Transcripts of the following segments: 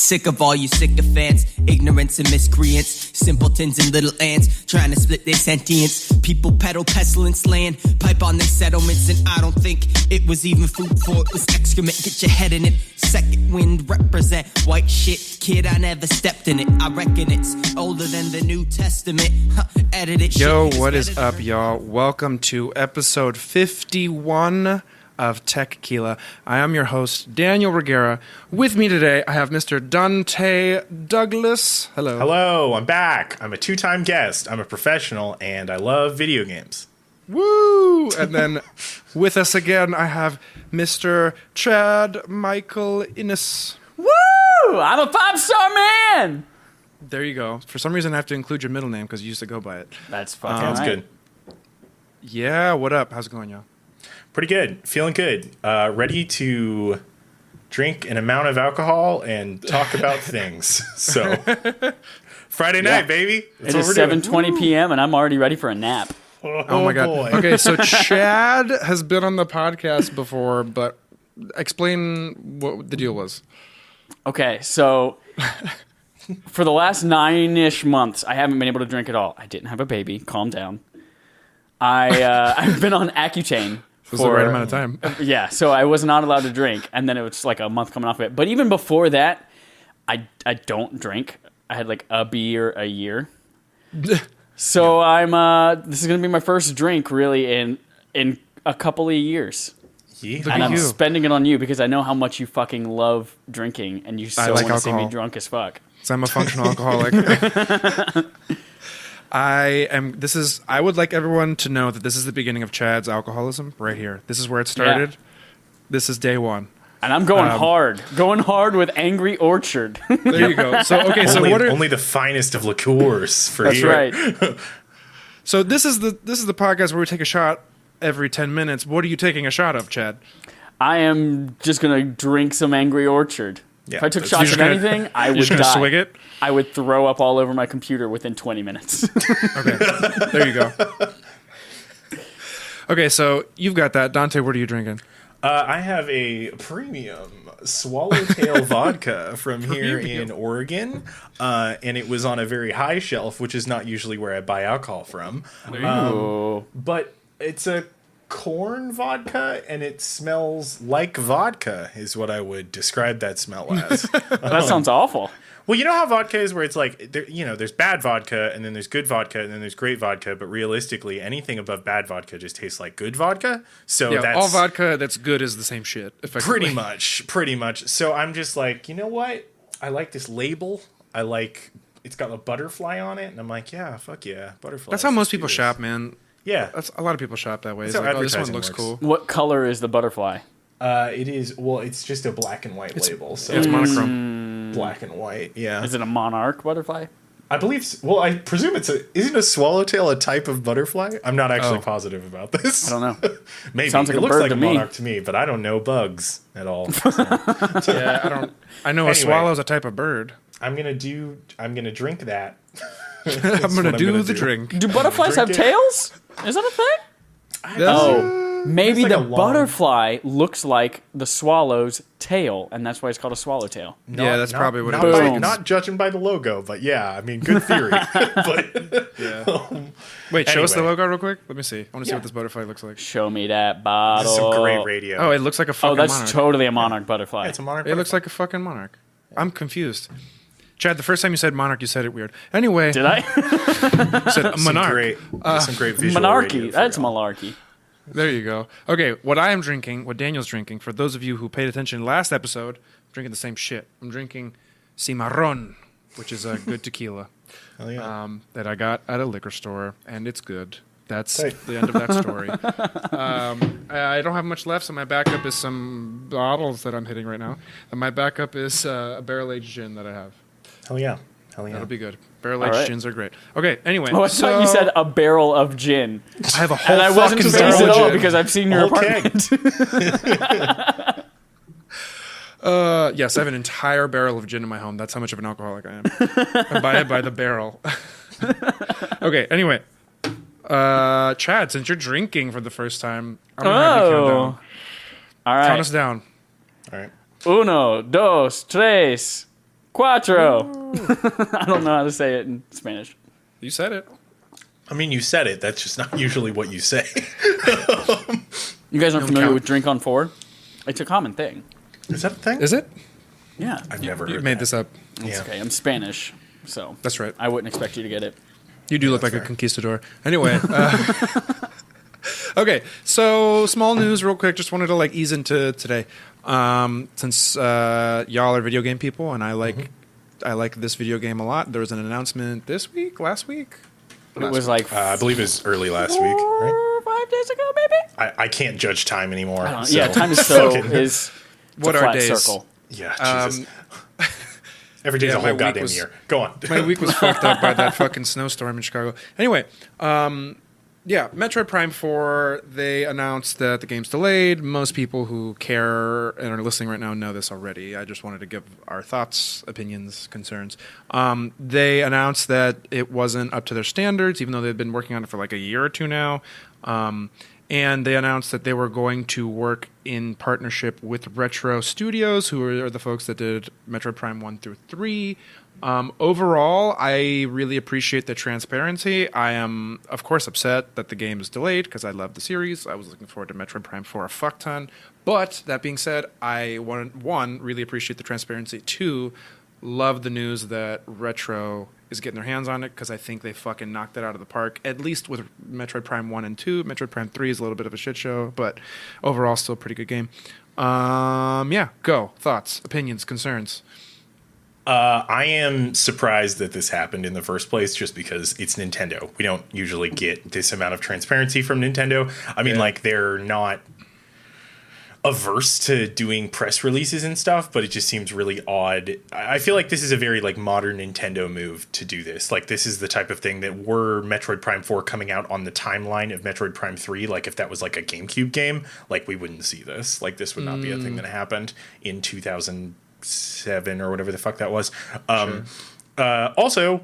Sick of all you sycophants, ignorance and miscreants, simpletons and little ants trying to split their sentience. People peddle pestilence land, pipe on their settlements, and I don't think it was even food for it was excrement. Get your head in it. Second wind represent white shit. Kid, I never stepped in it. I reckon it's older than the New Testament. Edit it. Yo, what is up, y'all? Welcome to episode 51 of Tequila. I am your host, Daniel Reguera. With me today, I have Mr. Dante Douglas. Hello. Hello, I'm back. I'm a two-time guest. I'm a professional, and I love video games. Woo! And then with us again, I have Mr. Chad Michael Innes. Woo! I'm a pop-star man! There you go. For some reason, I have to include your middle name because you used to go by it. That's fucking Sounds good. Yeah, what up? How's it going, y'all? Pretty good. Feeling good. Ready to drink an amount of alcohol and talk about things. So, Friday night, baby. That's It is what we're doing. 7:20 p.m. and I'm already ready for a nap. Oh my God. Boy. Okay, so Chad has been on the podcast before, but explain what the deal was. Okay, so for the last 9-ish months, I haven't been able to drink at all. I didn't have a baby. Calm down. I've been on Accutane. It was the right amount of time. Yeah, so I was not allowed to drink, and then it was like a month coming off of it. But even before that, I don't drink. I had like a beer a year. So this is gonna be my first drink really in a couple of years. Yeah. And I'm you. spending it on you because I know how much you fucking love drinking, and you so like want to see me alcohol. drunk as fuck. So I'm a functional alcoholic. I would like everyone to know that this is the beginning of Chad's alcoholism right here. This is where it started. Yeah. This is day one. And I'm going hard with Angry Orchard. There you go. So okay, so only the finest of liqueurs for That's you. right. So this is the podcast where we take a shot every 10 minutes. What are you taking a shot of, Chad? I am just gonna drink some Angry Orchard. Yeah, If I took that's- shots You're of just gonna- anything, I You're would just gonna die. swig it? I would throw up all over my computer within 20 minutes. Okay. There you go. Okay, so you've got that. Dante, what are you drinking? I have a premium Swallowtail vodka from here in Oregon, and it was on a very high shelf, which is not usually where I buy alcohol from. Ooh. But it's a corn vodka, and it smells like vodka, is what I would describe that smell as. That sounds awful. Well, you know how vodka is, where it's like, there's bad vodka, and then there's good vodka, and then there's great vodka, but realistically, anything above bad vodka just tastes like good vodka. So Yeah, that's all vodka that's good is the same shit. Effectively. pretty much. So I'm just like, you know what? I like this label. It's got a butterfly on it, and I'm like, yeah, fuck yeah, butterfly. That's how most people shop, man. Yeah, That's a lot of people shop that way. It's how like, oh, this one advertising looks works. cool. What color is the butterfly? it is. Well, it's just a black and white label. So It's monochrome. black and white. Yeah, Is it a monarch butterfly? I believe. Well, I presume isn't a swallowtail a type of butterfly? I'm not actually Oh. positive about this. I don't know. Maybe Sounds like it a looks bird like to a me. monarch to me, but I don't know bugs at all. Yeah, I don't. I know a Anyway. swallow's a type of bird. I'm gonna drink that. I'm gonna do the do. drink. Do butterflies have Drink it. tails? Is that a thing? Oh, maybe It's like the a long- butterfly looks like the swallow's tail, and that's why it's called a swallowtail. Yeah, that's probably what it not is. Boom. Not judging by the logo, but yeah, I mean, good theory. But Wait, show us the Anyway. logo real quick. Let me see. I want to see Yeah. what this butterfly looks like. Show me that bottle. this is some great radio. Oh, it looks like a fucking Oh, that's monarch. totally a monarch butterfly. It's a monarch. It looks like a fucking monarch. I'm confused. Chad, the first time you said monarch, you said it weird. Anyway, Did I? you said monarch. Some great visual Monarchy. radio for That's y'all. malarkey. There you go. Okay, what Daniel's drinking, for those of you who paid attention last episode, I'm drinking the same shit. I'm drinking Cimarron, which is a good tequila Hell yeah. that I got at a liquor store, and it's good. That's Hey. the end of that story. I don't have much left, so my backup is some bottles that I'm hitting right now. And my backup is a barrel-aged gin that I have. Hell yeah. Hell yeah. That'll be good. Barrel-aged All right. gins are great. Okay, anyway. Oh, I thought you said a barrel of gin. I have a whole And I wasn't fucking phased barrel at of all gin. because I've seen your Whole keg. apartment. Yes, I have an entire barrel of gin in my home. That's how much of an alcoholic I am. I buy it by the barrel. Okay, anyway. Chad, since you're drinking for the first time, I'm going to have you count down. All right. Count us down. All right. 1, 2, 3. Cuatro. I don't know how to say it in Spanish. You said it. I mean, you said it. That's just not usually what you say. You guys aren't familiar with Drink on 4? It's a common thing. Is that a thing? Is it? Yeah. I've never You heard made that. this up. It's Yeah. okay. I'm Spanish, so That's right. I wouldn't expect you to get it. You do look like fair. a conquistador. Anyway. Okay, so small news real quick. Just wanted to ease into today. Since y'all are video game people and I like this video game a lot. There was an announcement last week? It was like I believe it was early last week, right? 5 days ago, maybe? I can't judge time anymore. Yeah, time is What a are flat days? circle. Yeah, Jesus. Every day's yeah, a my whole week goddamn was- year. Go on. My week was fucked up by that fucking snowstorm in Chicago. Anyway, yeah, Metroid Prime 4, they announced that the game's delayed. Most people who care and are listening right now know this already. I just wanted to give our thoughts, opinions, concerns. They announced that it wasn't up to their standards, even though they've been working on it for a year or two now. And they announced that they were going to work in partnership with Retro Studios, who are the folks that did Metroid Prime 1 through 3. Overall, I really appreciate the transparency. I am, of course, upset that the game is delayed because I love the series. I was looking forward to Metroid Prime 4 a fuck ton. But that being said, I, one, really appreciate the transparency. Two, love the news that Retro is getting their hands on it because I think they fucking knocked it out of the park, at least with Metroid Prime 1 and 2. Metroid Prime 3 is a little bit of a shit show, but overall still a pretty good game. Yeah, go. Thoughts, opinions, concerns. I am surprised that this happened in the first place just because it's Nintendo. We don't usually get this amount of transparency from Nintendo. I mean, they're not averse to doing press releases and stuff, but it just seems really odd. I feel like this is a very modern Nintendo move to do this. This is the type of thing that were Metroid Prime 4 coming out on the timeline of Metroid Prime 3, if that was a GameCube game, we wouldn't see this. This would not be a thing that happened in 2007 or whatever the fuck that was. Also,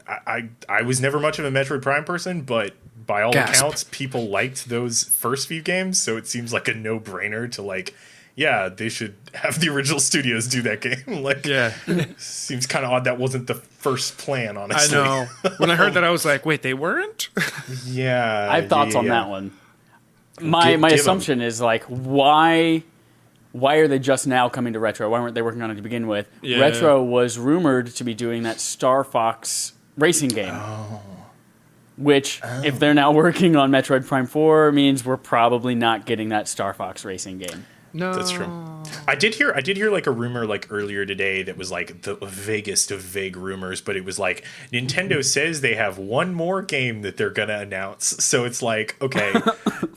I was never much of a Metroid Prime person, but by all accounts, people liked those first few games, so it seems like a no-brainer to yeah, they should have the original studios do that game. Seems kind of odd that wasn't the first plan, honestly. I know. When I heard that, I was like, wait, they weren't? Yeah. I have thoughts on that one. My Give assumption is why are they just now coming to Retro? Why weren't they working on it to begin with? Yeah. Retro was rumored to be doing that Star Fox racing game. Which, if they're now working on Metroid Prime 4, means we're probably not getting that Star Fox racing game. No. That's true. I did hear a rumor earlier today that was the vaguest of vague rumors, but it was Nintendo says they have one more game that they're gonna announce. So it's okay,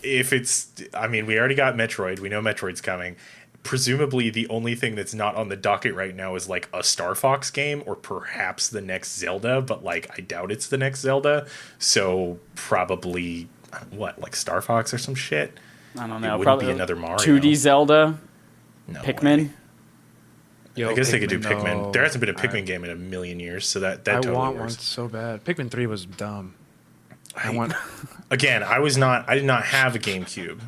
if it's, I mean, we already got Metroid, we know Metroid's coming. Presumably the only thing that's not on the docket right now is a Star Fox game or perhaps the next Zelda, but I doubt it's the next Zelda. So probably Star Fox or some shit. I don't know. It wouldn't Probably be another Mario. 2D Zelda, No Pikmin. way. Yo, I guess they could do no. Pikmin. There hasn't been a Pikmin game in a million years, so that I totally want one works. so bad. Pikmin 3 was dumb. I want... Again, I did not have a GameCube.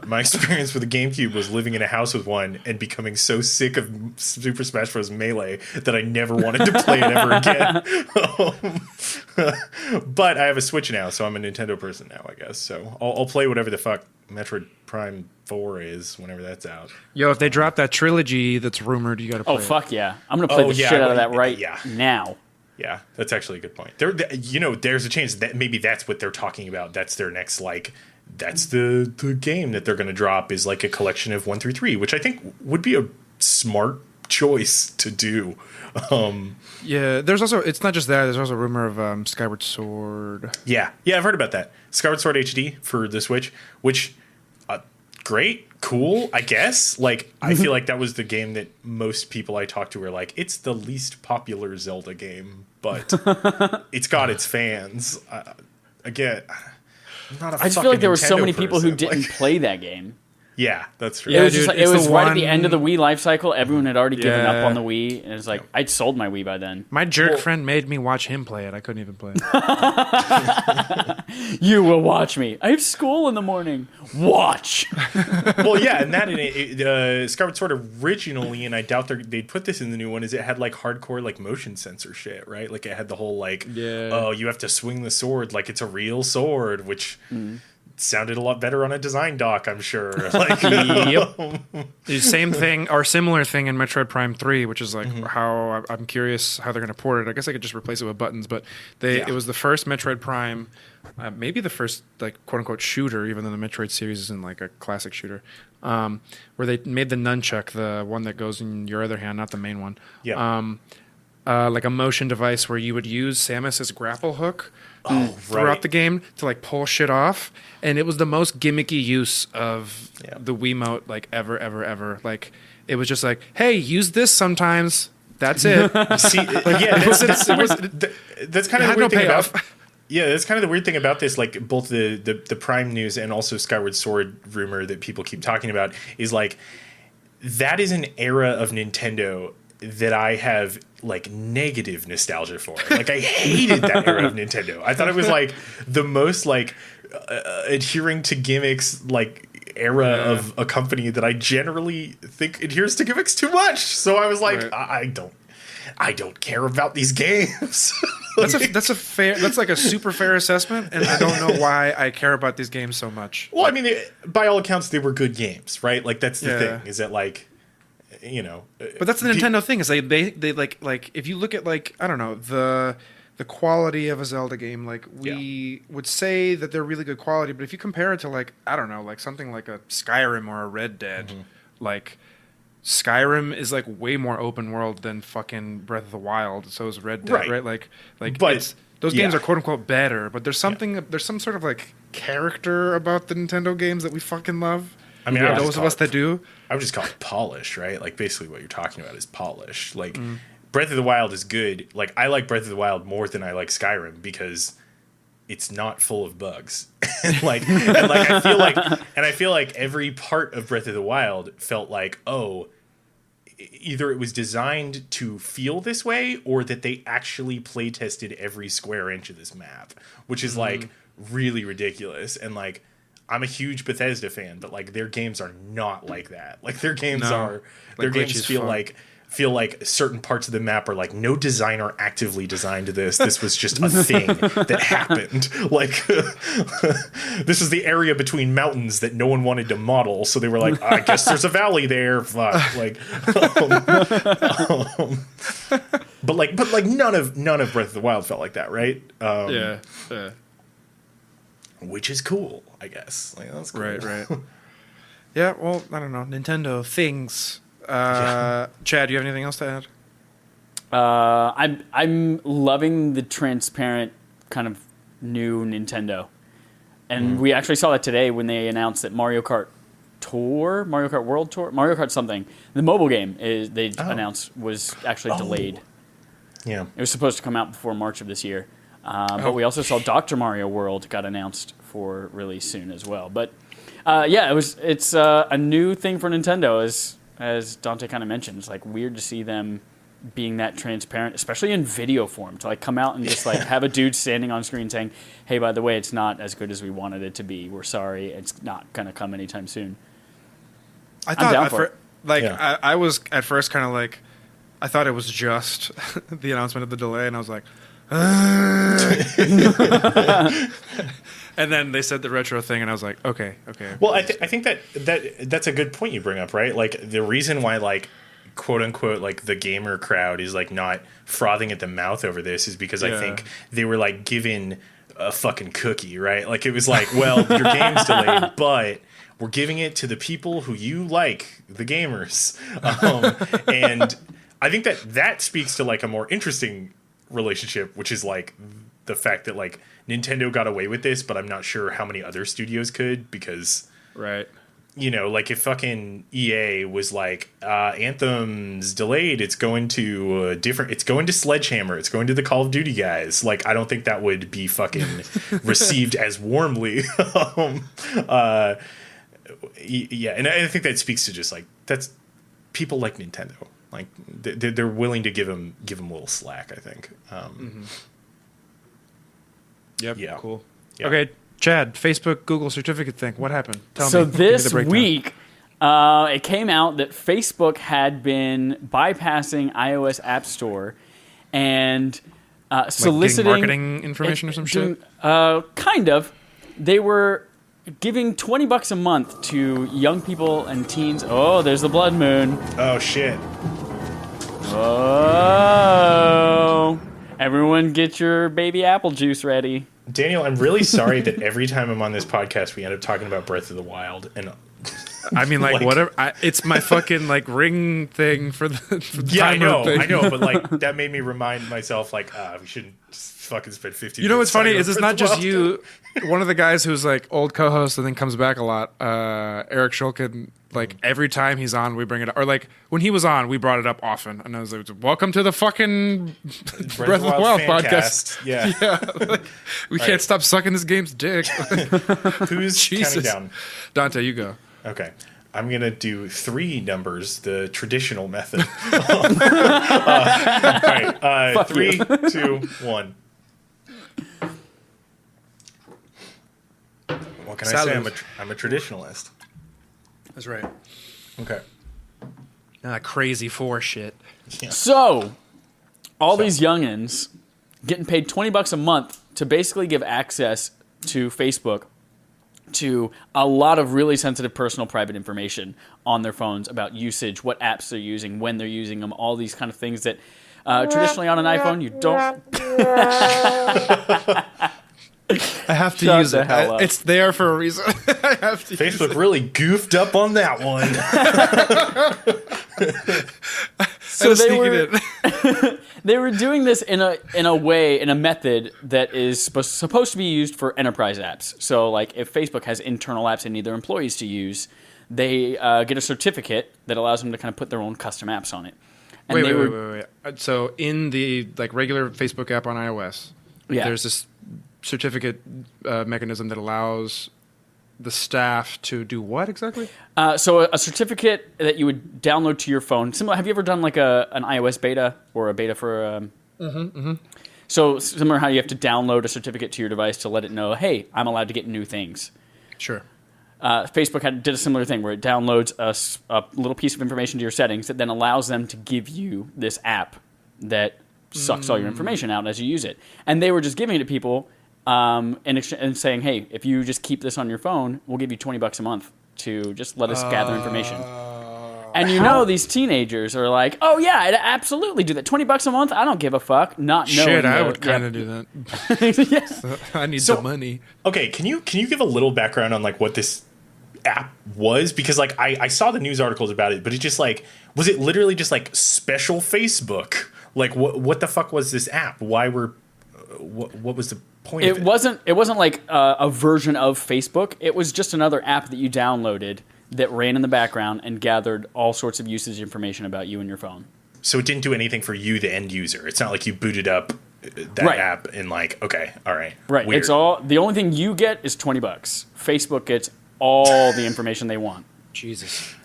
My experience with a GameCube was living in a house with one and becoming so sick of Super Smash Bros. Melee that I never wanted to play it ever again. But I have a Switch now, so I'm a Nintendo person now, I guess. So I'll play whatever the fuck Metroid Prime 4 is whenever that's out. Yo, if they drop that trilogy that's rumored, you gotta play Oh, it. fuck yeah. I'm going to play the yeah, shit out of well, that right yeah. now. Yeah, that's actually a good point. There's a chance that maybe that's what they're talking about. That's their next that's the game that they're going to drop is a collection of 1 through 3, which I think would be a smart choice to do. Yeah, there's also, it's not just that, there's also a rumor of Skyward Sword. Yeah, I've heard about that. Skyward Sword HD for the Switch, which great, cool, I guess. I feel like that was the game that most people I talked to were it's the least popular Zelda game, but it's got its fans. Again, I'm not a I just feel like there were so Nintendo many people who person. didn't play that game. Yeah, that's true. It Yeah, was, dude, it it's was the right at the one- end of the Wii life cycle. Everyone had already given up Yeah. on the Wii, and it's like I'd sold my Wii by then. My jerk friend made me watch him play it. I couldn't even play it. You will watch me. I have school in the morning. Watch. Well, yeah, and that Skyward Sword originally, and I doubt they'd put this in the new one, is it had like hardcore like motion sensor shit, right? Like it had the whole like, oh, you have to swing the sword like it's a real sword, which sounded a lot better on a design doc, I'm sure. Like, Yep. The same thing or similar thing in Metroid Prime 3, which is like how I'm curious how they're going to port it. I guess I could just replace it with buttons, but it was the first Metroid Prime, maybe the first like quote unquote shooter, even though the Metroid series isn't like a classic shooter, where they made the nunchuck, the one that goes in your other hand, not the main one. Yeah. Like a motion device where you would use Samus's grapple hook throughout right. the game to like pull shit off, and it was the most gimmicky use of the Wiimote like ever. Like it was just like, hey, use this sometimes. That's it. See, yeah, that's kind of the weird thing about. Yeah, that's kind of the weird thing about this. Like both the Prime news and also Skyward Sword rumor that people keep talking about is like that is an era of Nintendo that I have like negative nostalgia for. Like I hated that era of Nintendo. I thought it was like the most like adhering to gimmicks like era of a company that I generally think adheres to gimmicks too much. So I was like, I don't care about these games. That's like a super fair assessment, and I don't know why I care about these games so much. Well, I mean, by all accounts, they were good games, right? Like that's the thing, is that like, you know. But that's the Nintendo thing, is they like if you look at like, I don't know, the quality of a Zelda game, like we would say that they're really good quality, but if you compare it to like, I don't know, like something like a Skyrim or a Red Dead, like Skyrim is like way more open world than fucking Breath of the Wild. So is Red Dead, right? Like but those games are quote unquote better, but there's there's some sort of like character about the Nintendo games that we fucking love. I mean, those of us that do. I would just call it polish, right? Like basically what you're talking about is polish. Like Breath of the Wild is good. Like I like Breath of the Wild more than I like Skyrim because it's not full of bugs. I feel like every part of Breath of the Wild felt like, oh, either it was designed to feel this way or that they actually play tested every square inch of this map, which is like really ridiculous. And like, I'm a huge Bethesda fan, but like their games are not like that. Like their games feel like certain parts of the map are like no designer actively designed this. This was just a thing that happened. Like this is the area between mountains that no one wanted to model, so they were like, I guess there's a valley there. Fuck. Like, but none of Breath of the Wild felt like that, right? Yeah. Which is cool, I guess. Like that's cool. Right. Yeah. Well, I don't know. Nintendo things. Chad, do you have anything else to add? I'm loving the transparent kind of new Nintendo, and we actually saw that today when they announced that Mario Kart World Tour, Mario Kart something, the mobile game announced was actually delayed. Yeah, it was supposed to come out before March of this year, but we also saw Dr. Mario World got announced for release soon as well. But it's a new thing for Nintendo as Dante kind of mentioned. It's like weird to see them being that transparent, especially in video form, to like come out and just like have a dude standing on screen saying, hey, by the way, it's not as good as we wanted it to be. We're sorry. It's not going to come anytime soon. I thought I was at first kind of like, I thought it was just the announcement of the delay, and I was like, and then they said the retro thing, and I was like, okay. Well, I think that's a good point you bring up, right? Like the reason why like quote unquote like the gamer crowd is like not frothing at the mouth over this is because I think they were like given a fucking cookie, right? Like it was like, well, your game's delayed, but we're giving it to the people who you like, the gamers, and I think that speaks to like a more interesting relationship, which is like the fact that like Nintendo got away with this, but I'm not sure how many other studios could, because you know, like if fucking EA was like Anthem's delayed, it's going to it's going to Sledgehammer, it's going to the Call of Duty guys, like I don't think that would be fucking received as warmly. yeah, and I think that speaks to just like that's people like Nintendo. Like they're willing to give them a little slack. I think. Yep. Yeah. Cool. Yeah. Okay, Chad. Facebook Google certificate thing. What happened? Tell me. So Give me the this breakdown. week, it came out that Facebook had been bypassing iOS App Store and soliciting getting marketing information or some shit. Kind of. They were giving $20 a month to young people and teens. Oh, there's the blood moon. Oh shit. Oh, everyone, get your baby apple juice ready. Daniel, I'm really sorry that every time I'm on this podcast, we end up talking about Breath of the Wild, and I mean, like, like- whatever. It's my fucking like ring thing for the yeah, I timer thing. know, but like that made me remind myself, like, we shouldn't just fucking spend 50. You know what's funny minutes is it's talking not about just Breath of the you. One of the guys who's like old co-host and then comes back a lot, Eric Shulkin. Like every time he's on, we bring it up. Or like when he was on, we brought it up often. And I was like, "Welcome to the fucking Breath of the Wild podcast." Yeah. Yeah, like, we can't stop sucking this game's dick. Who's counting down? Dante, you go. Okay. I'm going to do 3 numbers, the traditional method. All right. 3, 2, 1. What can I say? I'm a traditionalist. That's right. Okay. Crazy 4 shit. So, all these youngins getting paid $20 a month to basically give access to Facebook to a lot of really sensitive personal private information on their phones about usage, what apps they're using, when they're using them, all these kind of things that traditionally on an iPhone you don't. I have to Shut use the it. hell up. It's there for a reason. I have to. Facebook really goofed up on that one. So Sneaking they were doing this in a way, in a method that is supposed to be used for enterprise apps. So, like, if Facebook has internal apps they need their employees to use, they get a certificate that allows them to kind of put their own custom apps on it. And Wait. So, in the like regular Facebook app on iOS, there's this certificate mechanism that allows the staff to do what exactly? So a certificate that you would download to your phone. Similar. Have you ever done like an iOS beta or a beta for? So similar how you have to download a certificate to your device to let it know, hey, I'm allowed to get new things. Sure. Facebook did a similar thing where it downloads a little piece of information to your settings that then allows them to give you this app that sucks all your information out as you use it. And they were just giving it to people and saying, hey, if you just keep this on your phone, we'll give you $20 a month to just let us gather information. And these teenagers are like, oh yeah, I'd absolutely do that. $20 a month, I don't give a fuck. Not knowing. Shit, I would kind of do that. Yeah. I need the money. Okay, can you give a little background on like what this app was? Because like I saw the news articles about it, but it just like, was it literally just like special Facebook? Like what the fuck was this app? Why were what was the point of it? It wasn't like a version of Facebook. It was just another app that you downloaded that ran in the background and gathered all sorts of usage information about you and your phone. So it didn't do anything for you, the end user. It's not like you booted up that app and like, okay, all right. Right. Weird. It's all, the only thing you get is $20. Facebook gets all the information they want. Jesus.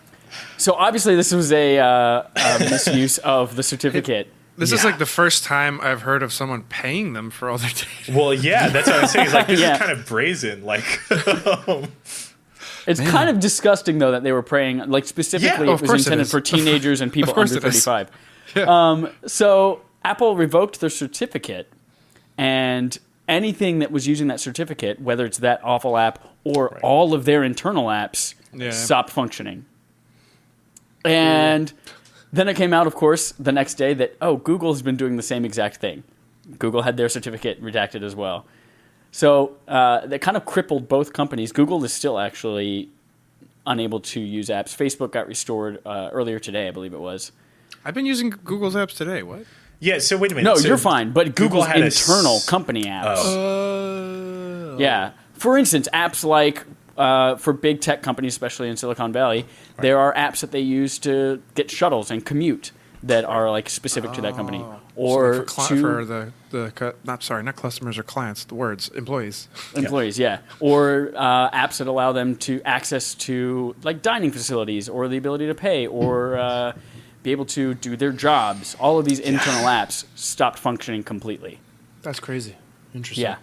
So obviously this was a misuse of the certificate. This is like the first time I've heard of someone paying them for all their data. Well, yeah, that's what I'm saying. It's like, this Yeah. is kind of brazen. Like, It's kind of disgusting, though, that they were praying, like, specifically Yeah, it of was course it intended is. for teenagers and people course under it is. 35. Yeah. So Apple revoked their certificate, and anything that was using that certificate, whether it's that awful app or all of their internal apps, stopped functioning. And then it came out, of course, the next day that, Google's been doing the same exact thing. Google had their certificate redacted as well. So that kind of crippled both companies. Google is still actually unable to use apps. Facebook got restored earlier today, I believe it was. I've been using Google's apps today. What? yeah, so wait a minute. No, So you're fine. But Google Google's had internal company apps. Yeah. For instance, apps like for big tech companies, especially in Silicon Valley, there are apps that they use to get shuttles and commute that are like specific to that company. or not customers or clients, the words employees. Employees, yeah. Or apps that allow them to access to like dining facilities or the ability to pay or be able to do their jobs. All of these internal apps stopped functioning completely. That's crazy. Interesting. Yeah.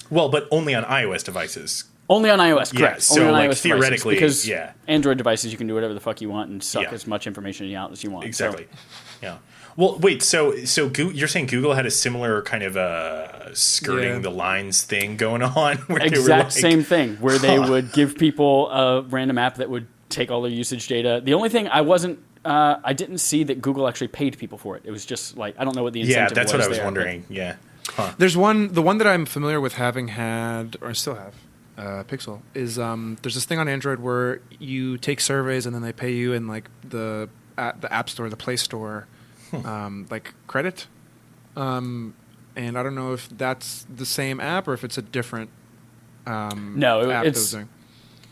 Well, but only on iOS devices. Only on iOS, correct. Yeah, so only on like iOS theoretically, devices, because yeah. Android devices you can do whatever the fuck you want and suck Yeah. as much information out as you want. Exactly. So, Yeah. Well, wait. So you're saying Google had a similar kind of skirting the lines thing going on? Where they were exact like, same thing, where they would give people a random app that would take all their usage data. The only thing I didn't see that Google actually paid people for it. It was just like, I don't know what the incentive was. Yeah, that's what I was there, wondering. Yeah. Huh. There's the one that I'm familiar with having had, or I still have, Pixel, is there's this thing on Android where you take surveys and then they pay you in like the App Store, the Play Store, like credit. And I don't know if that's the same app or if it's a different app that was doing.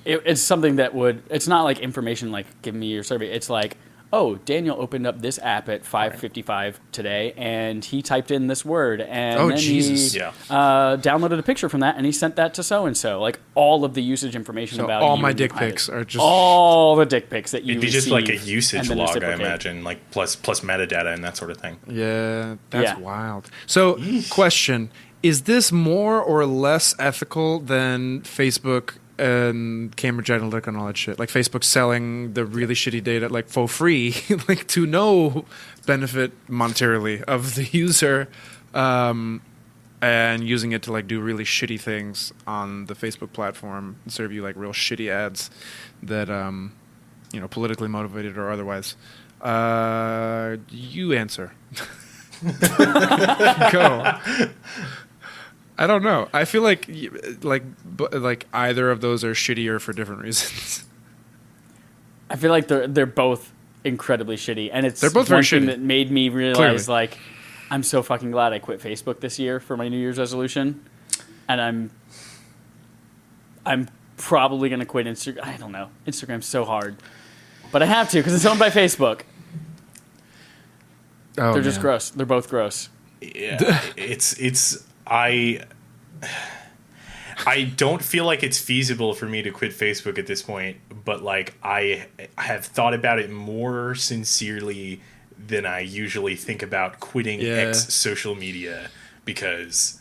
It's something that it's not like information like give me your survey. It's like, oh, Daniel opened up this app at 5:55 today, and he typed in this word, and then he downloaded a picture from that, and he sent that to so-and-so. Like, all of the usage information about all you my and your dick private- pics are just... All the dick pics that you It'd be just like a receive usage and then log, I reciprocate. imagine, like plus metadata and that sort of thing. Yeah, that's Yeah. wild. So, question, is this more or less ethical than Facebook and Cambridge Analytica and all that shit? Like Facebook selling the really shitty data like for free, like to no benefit monetarily of the user, and using it to like do really shitty things on the Facebook platform and serve you like real shitty ads that politically motivated or otherwise. You answer. Go. I don't know. I feel like either of those are shittier for different reasons. I feel like they're both incredibly shitty, and They're both very one thing shitty. that made me realize Clearly. like I'm so fucking glad I quit Facebook this year for my New Year's resolution, and I'm probably gonna quit Instagram. I don't know. Instagram's so hard, but I have to because it's owned by Facebook. Oh, They're just gross. They're both gross. Yeah, I don't feel like it's feasible for me to quit Facebook at this point, but like I have thought about it more sincerely than I usually think about quitting X social media because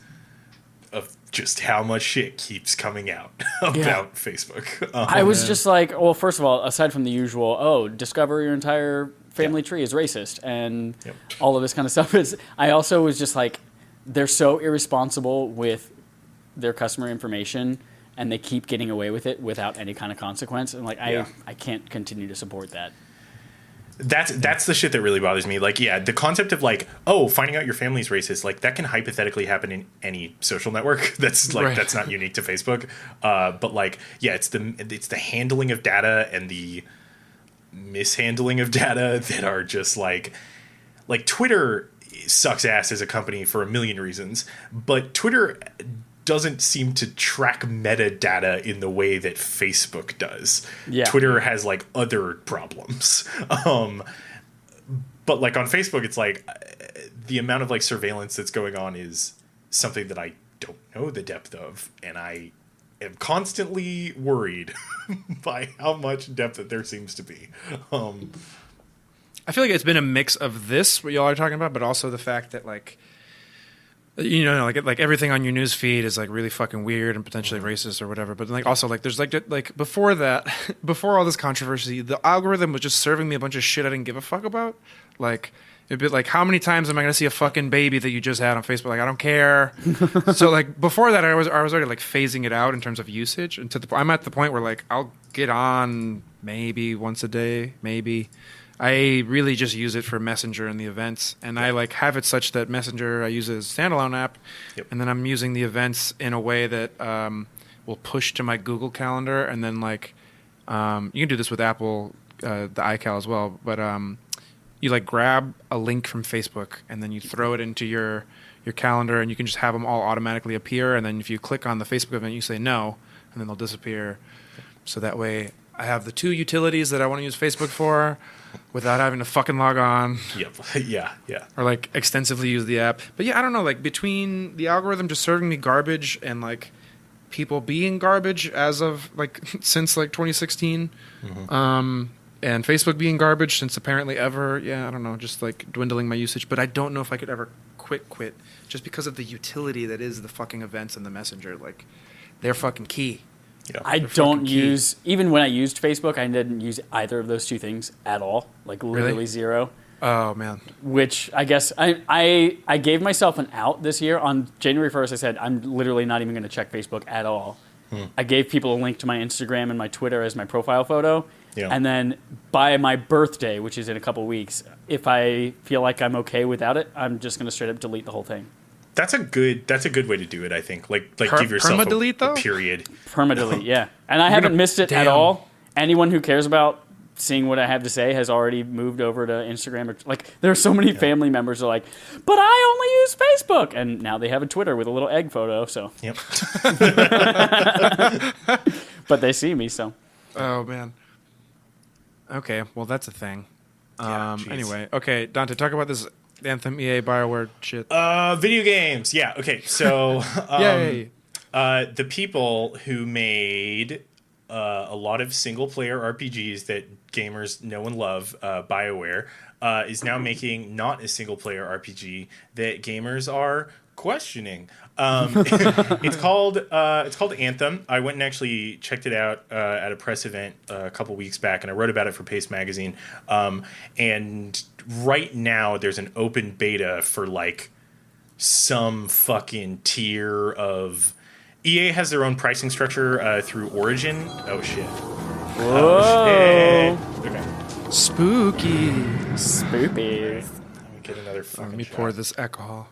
of just how much shit keeps coming out about Facebook. I was just like, well, first of all, aside from the usual, discover your entire family tree is racist and all of this kind of stuff. I also was just like, they're so irresponsible with their customer information, and they keep getting away with it without any kind of consequence. And like, I can't continue to support that. That's the shit that really bothers me. Like, yeah, the concept of like, oh, finding out your family's racist, like that can hypothetically happen in any social network. That's like that's not unique to Facebook. But like, yeah, it's the handling of data and the mishandling of data that are just like Twitter sucks ass as a company for a million reasons, but Twitter doesn't seem to track metadata in the way that Facebook does. Yeah. Twitter has like other problems. But like on Facebook, it's like the amount of like surveillance that's going on is something that I don't know the depth of, and I am constantly worried by how much depth that there seems to be. I feel like it's been a mix of this, what y'all are talking about, but also the fact that like, like everything on your news feed is like really fucking weird and potentially racist or whatever. But like also like there's like before that, before all this controversy, the algorithm was just serving me a bunch of shit I didn't give a fuck about. Like it'd be like, how many times am I going to see a fucking baby that you just had on Facebook? Like I don't care. So like before that, I was already like phasing it out in terms of usage. And I'm at the point where like I'll get on maybe once a day, maybe. I really just use it for Messenger and the events, and I like have it such that Messenger I use it as a standalone app, and then I'm using the events in a way that will push to my Google Calendar, and then like you can do this with Apple, the iCal as well, but you like grab a link from Facebook and then you throw it into your calendar, and you can just have them all automatically appear, and then if you click on the Facebook event, you say no, and then they'll disappear. So that way I have the 2 utilities that I want to use Facebook for without having to fucking log on. Yep. Yeah. Or like extensively use the app. But yeah, I don't know, like between the algorithm just serving me garbage and like people being garbage as of like since like 2016, and Facebook being garbage since apparently ever. Yeah, I don't know, just like dwindling my usage. But I don't know if I could ever quit just because of the utility that is the fucking events and the messenger. Like they're fucking key. Yeah. I don't use, even when I used Facebook, I didn't use either of those 2 things at all. Like literally Really? 0. Oh man. Which I guess I gave myself an out this year. On January 1st, I said I'm literally not even going to check Facebook at all. I gave people a link to my Instagram and my Twitter as my profile photo. Yeah. And then by my birthday, which is in a couple weeks, if I feel like I'm okay without it, I'm just going to straight up delete the whole thing. That's a good way to do it, I think. Like give yourself perma-delete, though? a period. Perma-delete, yeah. And I haven't missed it at all. Anyone who cares about seeing what I have to say has already moved over to Instagram. Like, there are so many family members who are like, but I only use Facebook. And now they have a Twitter with a little egg photo, so. Yep. But they see me, so. Oh man. Okay, well that's a thing. Jeez. Anyway, okay, Dante, talk about this Anthem EA BioWare shit. Video games. Yeah. Okay. So, Yay. the people who made a lot of single-player RPGs that gamers know and love, BioWare, is now making not a single-player RPG that gamers are questioning. It's called Anthem. I went and actually checked it out at a press event a couple weeks back, and I wrote about it for Paste Magazine. And right now, there's an open beta for like some fucking tier of. EA has their own pricing structure through Origin. Oh shit. Whoa. Oh shit. Okay. Spooky. Spoopy. Let me get another fucking Let me shot. pour this alcohol.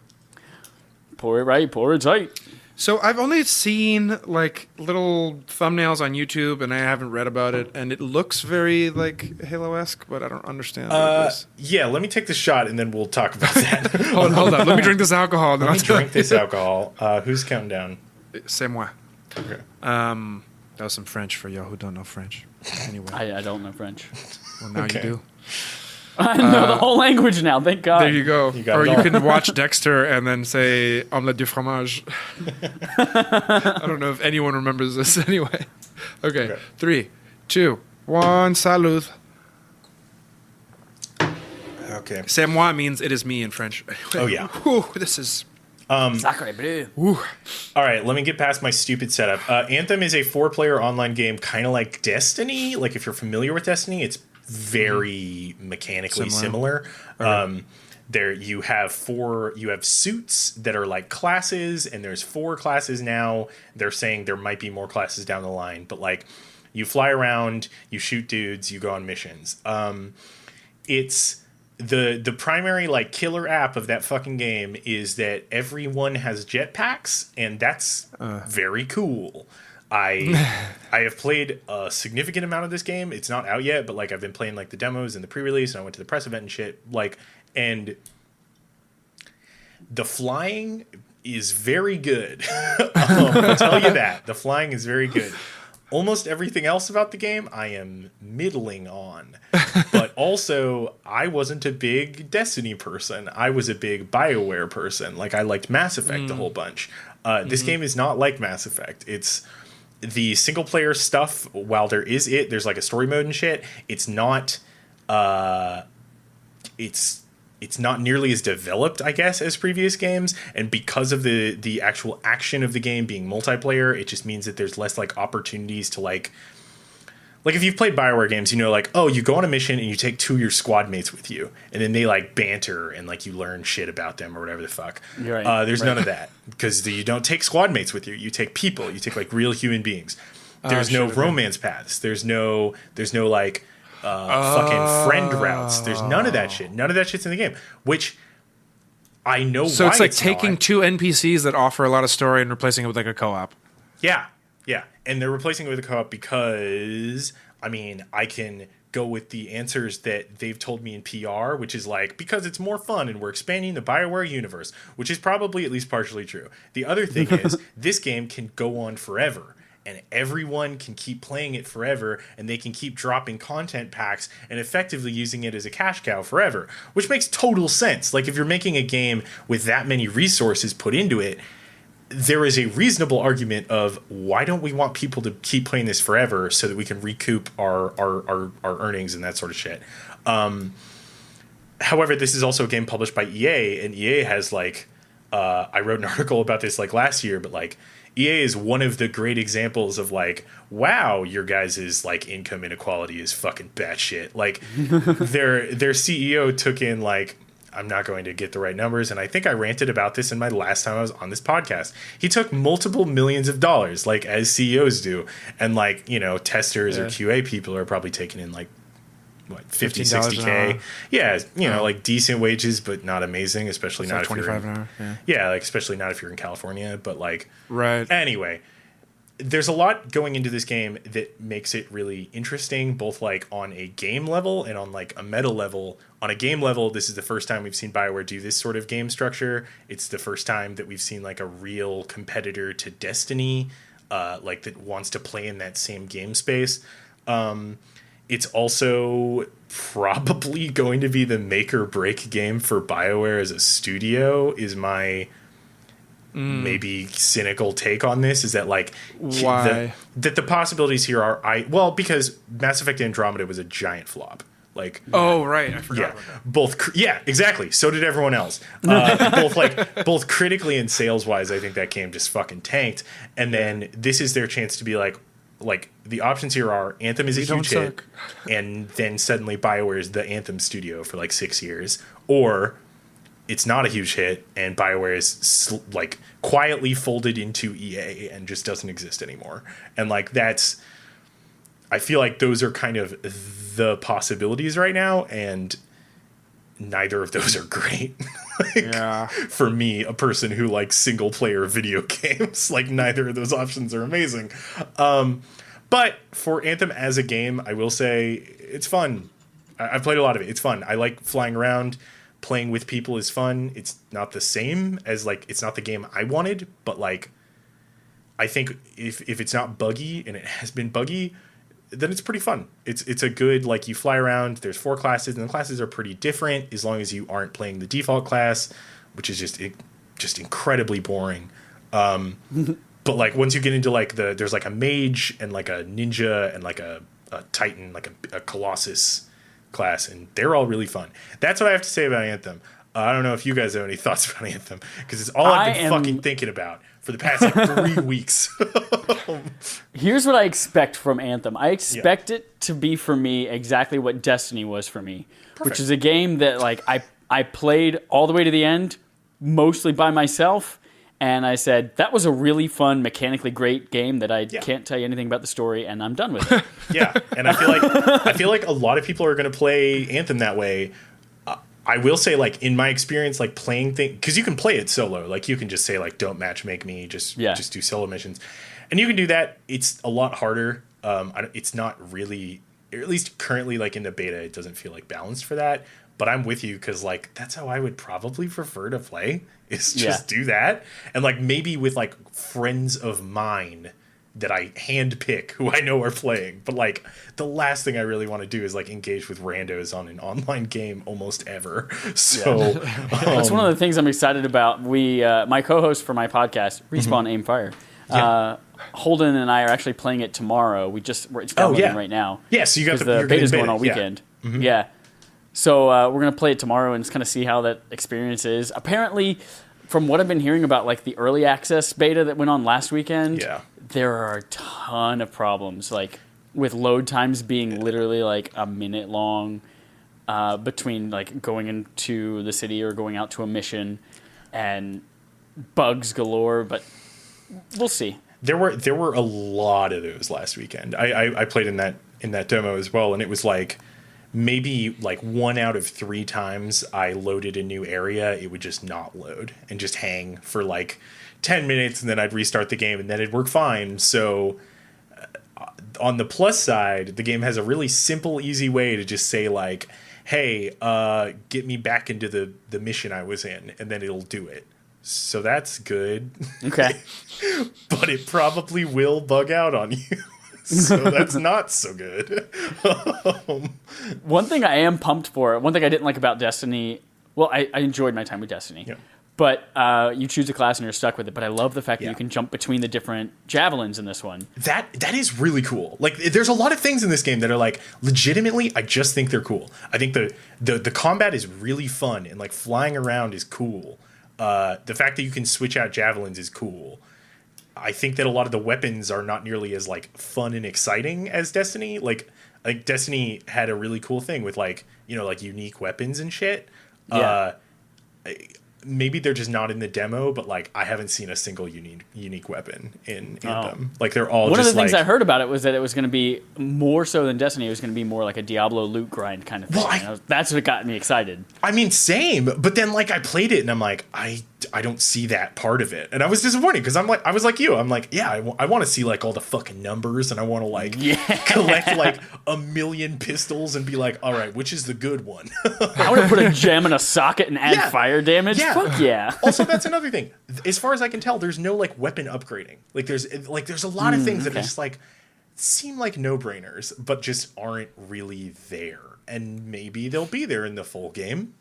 Pour it right, pour it tight. So I've only seen like little thumbnails on YouTube, and I haven't read about it. And it looks very like Halo-esque, but I don't understand what it is. Yeah, let me take the shot and then we'll talk about that. Hold on. Let me drink this alcohol. And then Let I'll me drink this alcohol. Who's counting down? C'est moi. Okay. That was some French for y'all who don't know French. Anyway, I don't know French. well now Okay. you do. I know the whole language now, thank God. There you go. You got Or it you all. can watch Dexter and then say omelette du fromage. I don't know if anyone remembers this anyway. Okay. Okay. 3, 2, 1. Salud. Okay. C'est moi means it is me in French. Oh, yeah. Whew, this is. Sacre bleu. Whew. All right, let me get past my stupid setup. Anthem is a 4-player online game, kind of like Destiny. Like, if you're familiar with Destiny, it's very mechanically similar. There you have suits that are like classes, and there's 4 classes now. They're saying there might be more classes down the line, but like you fly around, you shoot dudes, you go on missions. It's the primary like killer app of that fucking game is that everyone has jetpacks, and that's very cool. I have played a significant amount of this game. It's not out yet, but like I've been playing like the demos and the pre-release, and I went to the press event and shit. Like, and the flying is very good. I'll tell you that. The flying is very good. Almost everything else about the game I am middling on. But also, I wasn't a big Destiny person. I was a big BioWare person. Like, I liked Mass Effect a whole bunch. This game is not like Mass Effect. It's the single player stuff. While there's like a story mode and shit. It's not it's not nearly as developed, I guess, as previous games. And because of the actual action of the game being multiplayer, it just means that there's less like opportunities to like if you've played BioWare games, you know, like, oh, you go on a mission and you take 2 of your squad mates with you, and then they like banter and like you learn shit about them or whatever the fuck. You're right. There's none of that because you don't take squad mates with you. You take people. You take like real human beings. There's no romance paths. There's no like fucking friend routes. There's none of that shit. None of that shit's in the game, which I know. So why it's like taking not. 2 NPCs that offer a lot of story and replacing it with like a co-op. Yeah. And they're replacing it with a co-op because, I mean, I can go with the answers that they've told me in PR, which is like, because it's more fun and we're expanding the BioWare universe, which is probably at least partially true. The other thing is this game can go on forever. and everyone can keep playing it forever, and they can keep dropping content packs and effectively using it as a cash cow forever, which makes total sense. Like, if you're making a game with that many resources put into it, there is a reasonable argument of why don't we want people to keep playing this forever so that we can recoup our earnings and that sort of shit. However, this is also a game published by EA, and EA has like, I wrote an article about this like last year, but like EA is one of the great examples of like, wow, your guys' like income inequality is fucking batshit. Like their CEO took in like, I'm not going to get the right numbers, and I think I ranted about this in my last time I was on this podcast. He took multiple millions of dollars, like as CEOs do, and like, you know, testers or QA people are probably taking in like what, 50, 60K. Yeah, you know, like decent wages, but not amazing, especially it's not like if 25 you're in, an hour. Yeah, like especially not if you're in California, but like right. Anyway, there's a lot going into this game that makes it really interesting, both like on a game level and on like a meta level. On a game level, this is the first time we've seen BioWare do this sort of game structure. It's the first time that we've seen like a real competitor to Destiny, like that wants to play in that same game space. It's also probably going to be the make or break game for BioWare as a studio, is my maybe cynical take on this. Is that like why that the possibilities here are because Mass Effect Andromeda was a giant flop. Like, oh right, I forgot about that. Exactly. So did everyone else. Both critically and sales wise, I think that game just fucking tanked. And then this is their chance to be like the options here are Anthem is a huge hit, and then suddenly BioWare is the Anthem studio for like 6 years, or it's not a huge hit and BioWare is like quietly folded into EA and just doesn't exist anymore. And like I feel like those are kind of the possibilities right now, and neither of those are great. For me, a person who likes single player video games, like neither of those options are amazing. But for Anthem as a game, I will say it's fun. I've played a lot of it. It's fun. I like flying around. Playing with people is fun. It's not the same as like, it's not the game I wanted, but like, I think if it's not buggy, and it has been buggy, then it's pretty fun. It's a good, like, you fly around, there's 4 classes, and the classes are pretty different as long as you aren't playing the default class, which is just incredibly boring. But like once you get into like there's like a mage and like a ninja and like a titan, like a colossus class, and they're all really fun. That's what I have to say about Anthem. I don't know if you guys have any thoughts about Anthem, because it's all I've been fucking thinking about for the past like 3 weeks. Here's what I expect from Anthem. I expect it to be for me exactly what Destiny was for me. Perfect. Which is a game that like I played all the way to the end, mostly by myself, and I said, that was a really fun, mechanically great game that I can't tell you anything about the story, and I'm done with it. And I feel like a lot of people are going to play Anthem that way. I will say, like, in my experience, like, playing things, because you can play it solo. Like, you can just say, like, don't match make me, just do solo missions. And you can do that. It's a lot harder. It's not really, or at least currently, like, in the beta, it doesn't feel, like, balanced for that. But I'm with you, because, like, that's how I would probably prefer to play, is just do that. And, like, maybe with, like, friends of mine that I handpick who I know are playing. But like the last thing I really want to do is like engage with randos on an online game almost ever. So that's one of the things I'm excited about. We my co-host for my podcast, Respawn Aim Fire, Holden and I are actually playing it tomorrow. It's downloading right now. Yeah, so you got the beta's going all weekend. Yeah. So we're gonna play it tomorrow and just kind of see how that experience is. Apparently, from what I've been hearing about like the early access beta that went on last weekend, there are a ton of problems, like with load times being literally like a minute long between like going into the city or going out to a mission, and bugs galore. But we'll see. There were a lot of those last weekend. I played in that demo as well, and it was like maybe like 1 out of 3 times I loaded a new area, it would just not load and just hang for like 10 minutes, and then I'd restart the game and then it'd work fine. So on the plus side, the game has a really simple, easy way to just say like, hey, get me back into the mission I was in, and then it'll do it. so that's good. Okay. But it probably will bug out on you. So that's not so good. One thing I am pumped for, one thing I didn't like about Destiny, well, I enjoyed my time with Destiny. Yeah. But you choose a class and you're stuck with it. But I love the fact that you can jump between the different javelins in this one. That is really cool. Like, there's a lot of things in this game that are like, legitimately, I just think they're cool. I think the combat is really fun, and like flying around is cool. The fact that you can switch out javelins is cool. I think that a lot of the weapons are not nearly as like fun and exciting as Destiny. Like Destiny had a really cool thing with like, you know, like unique weapons and shit. Yeah. Maybe they're just not in the demo, but like I haven't seen a single unique weapon in Anthem. Like they're all One just of the things like, I heard about it was that it was going to be more so than Destiny. It was going to be more like a Diablo loot grind kind of thing. Well, that's what got me excited. I mean, same. But then like I played it and I'm like, I don't see that part of it, and I was disappointed because I was like you. I'm like, yeah, I want to see like all the fucking numbers, and I want to like collect like 1,000,000 pistols and be like, all right, which is the good one? I want to put a gem in a socket and add fire damage. Yeah. Fuck yeah. Also, that's another thing. As far as I can tell, there's no like weapon upgrading. Like there's a lot of things that are just like seem like no-brainers, but just aren't really there. And maybe they'll be there in the full game.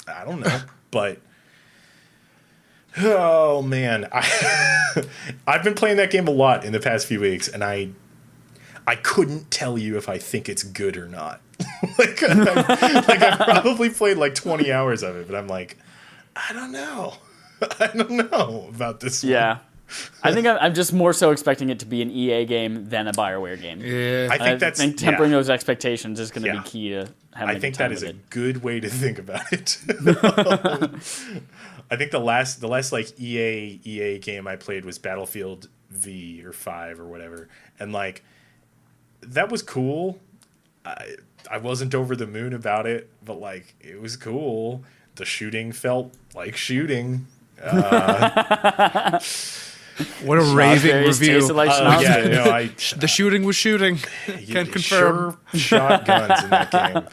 I don't know, but oh man, I've been playing that game a lot in the past few weeks, and I couldn't tell you if I think it's good or not. I've probably played like 20 hours of it, but I'm like, I don't know. I don't know about this one. Yeah. I think I'm just more so expecting it to be an EA game than a BioWare game. Yeah. I think tempering those expectations is going to be key to having I think that is a good way to think about it. I think the last like EA game I played was Battlefield V or 5 or whatever, and like that was cool. I wasn't over the moon about it, but like it was cool. The shooting felt like shooting. What a raving review. Like the shooting was shooting. Can confirm. Sure shot guns in that game.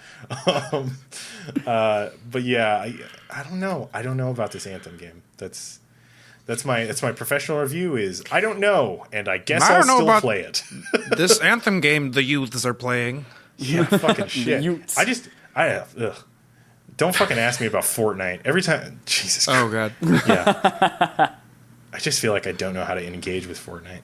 But yeah, I don't know. I don't know about this Anthem game. That's my professional review is I don't know, and I guess I'll still play it. This Anthem game the youths are playing. Yeah, fucking shit. Youths. Ugh. Don't fucking ask me about Fortnite. Every time, Jesus Christ. Oh, God. Yeah. I just feel like I don't know how to engage with Fortnite.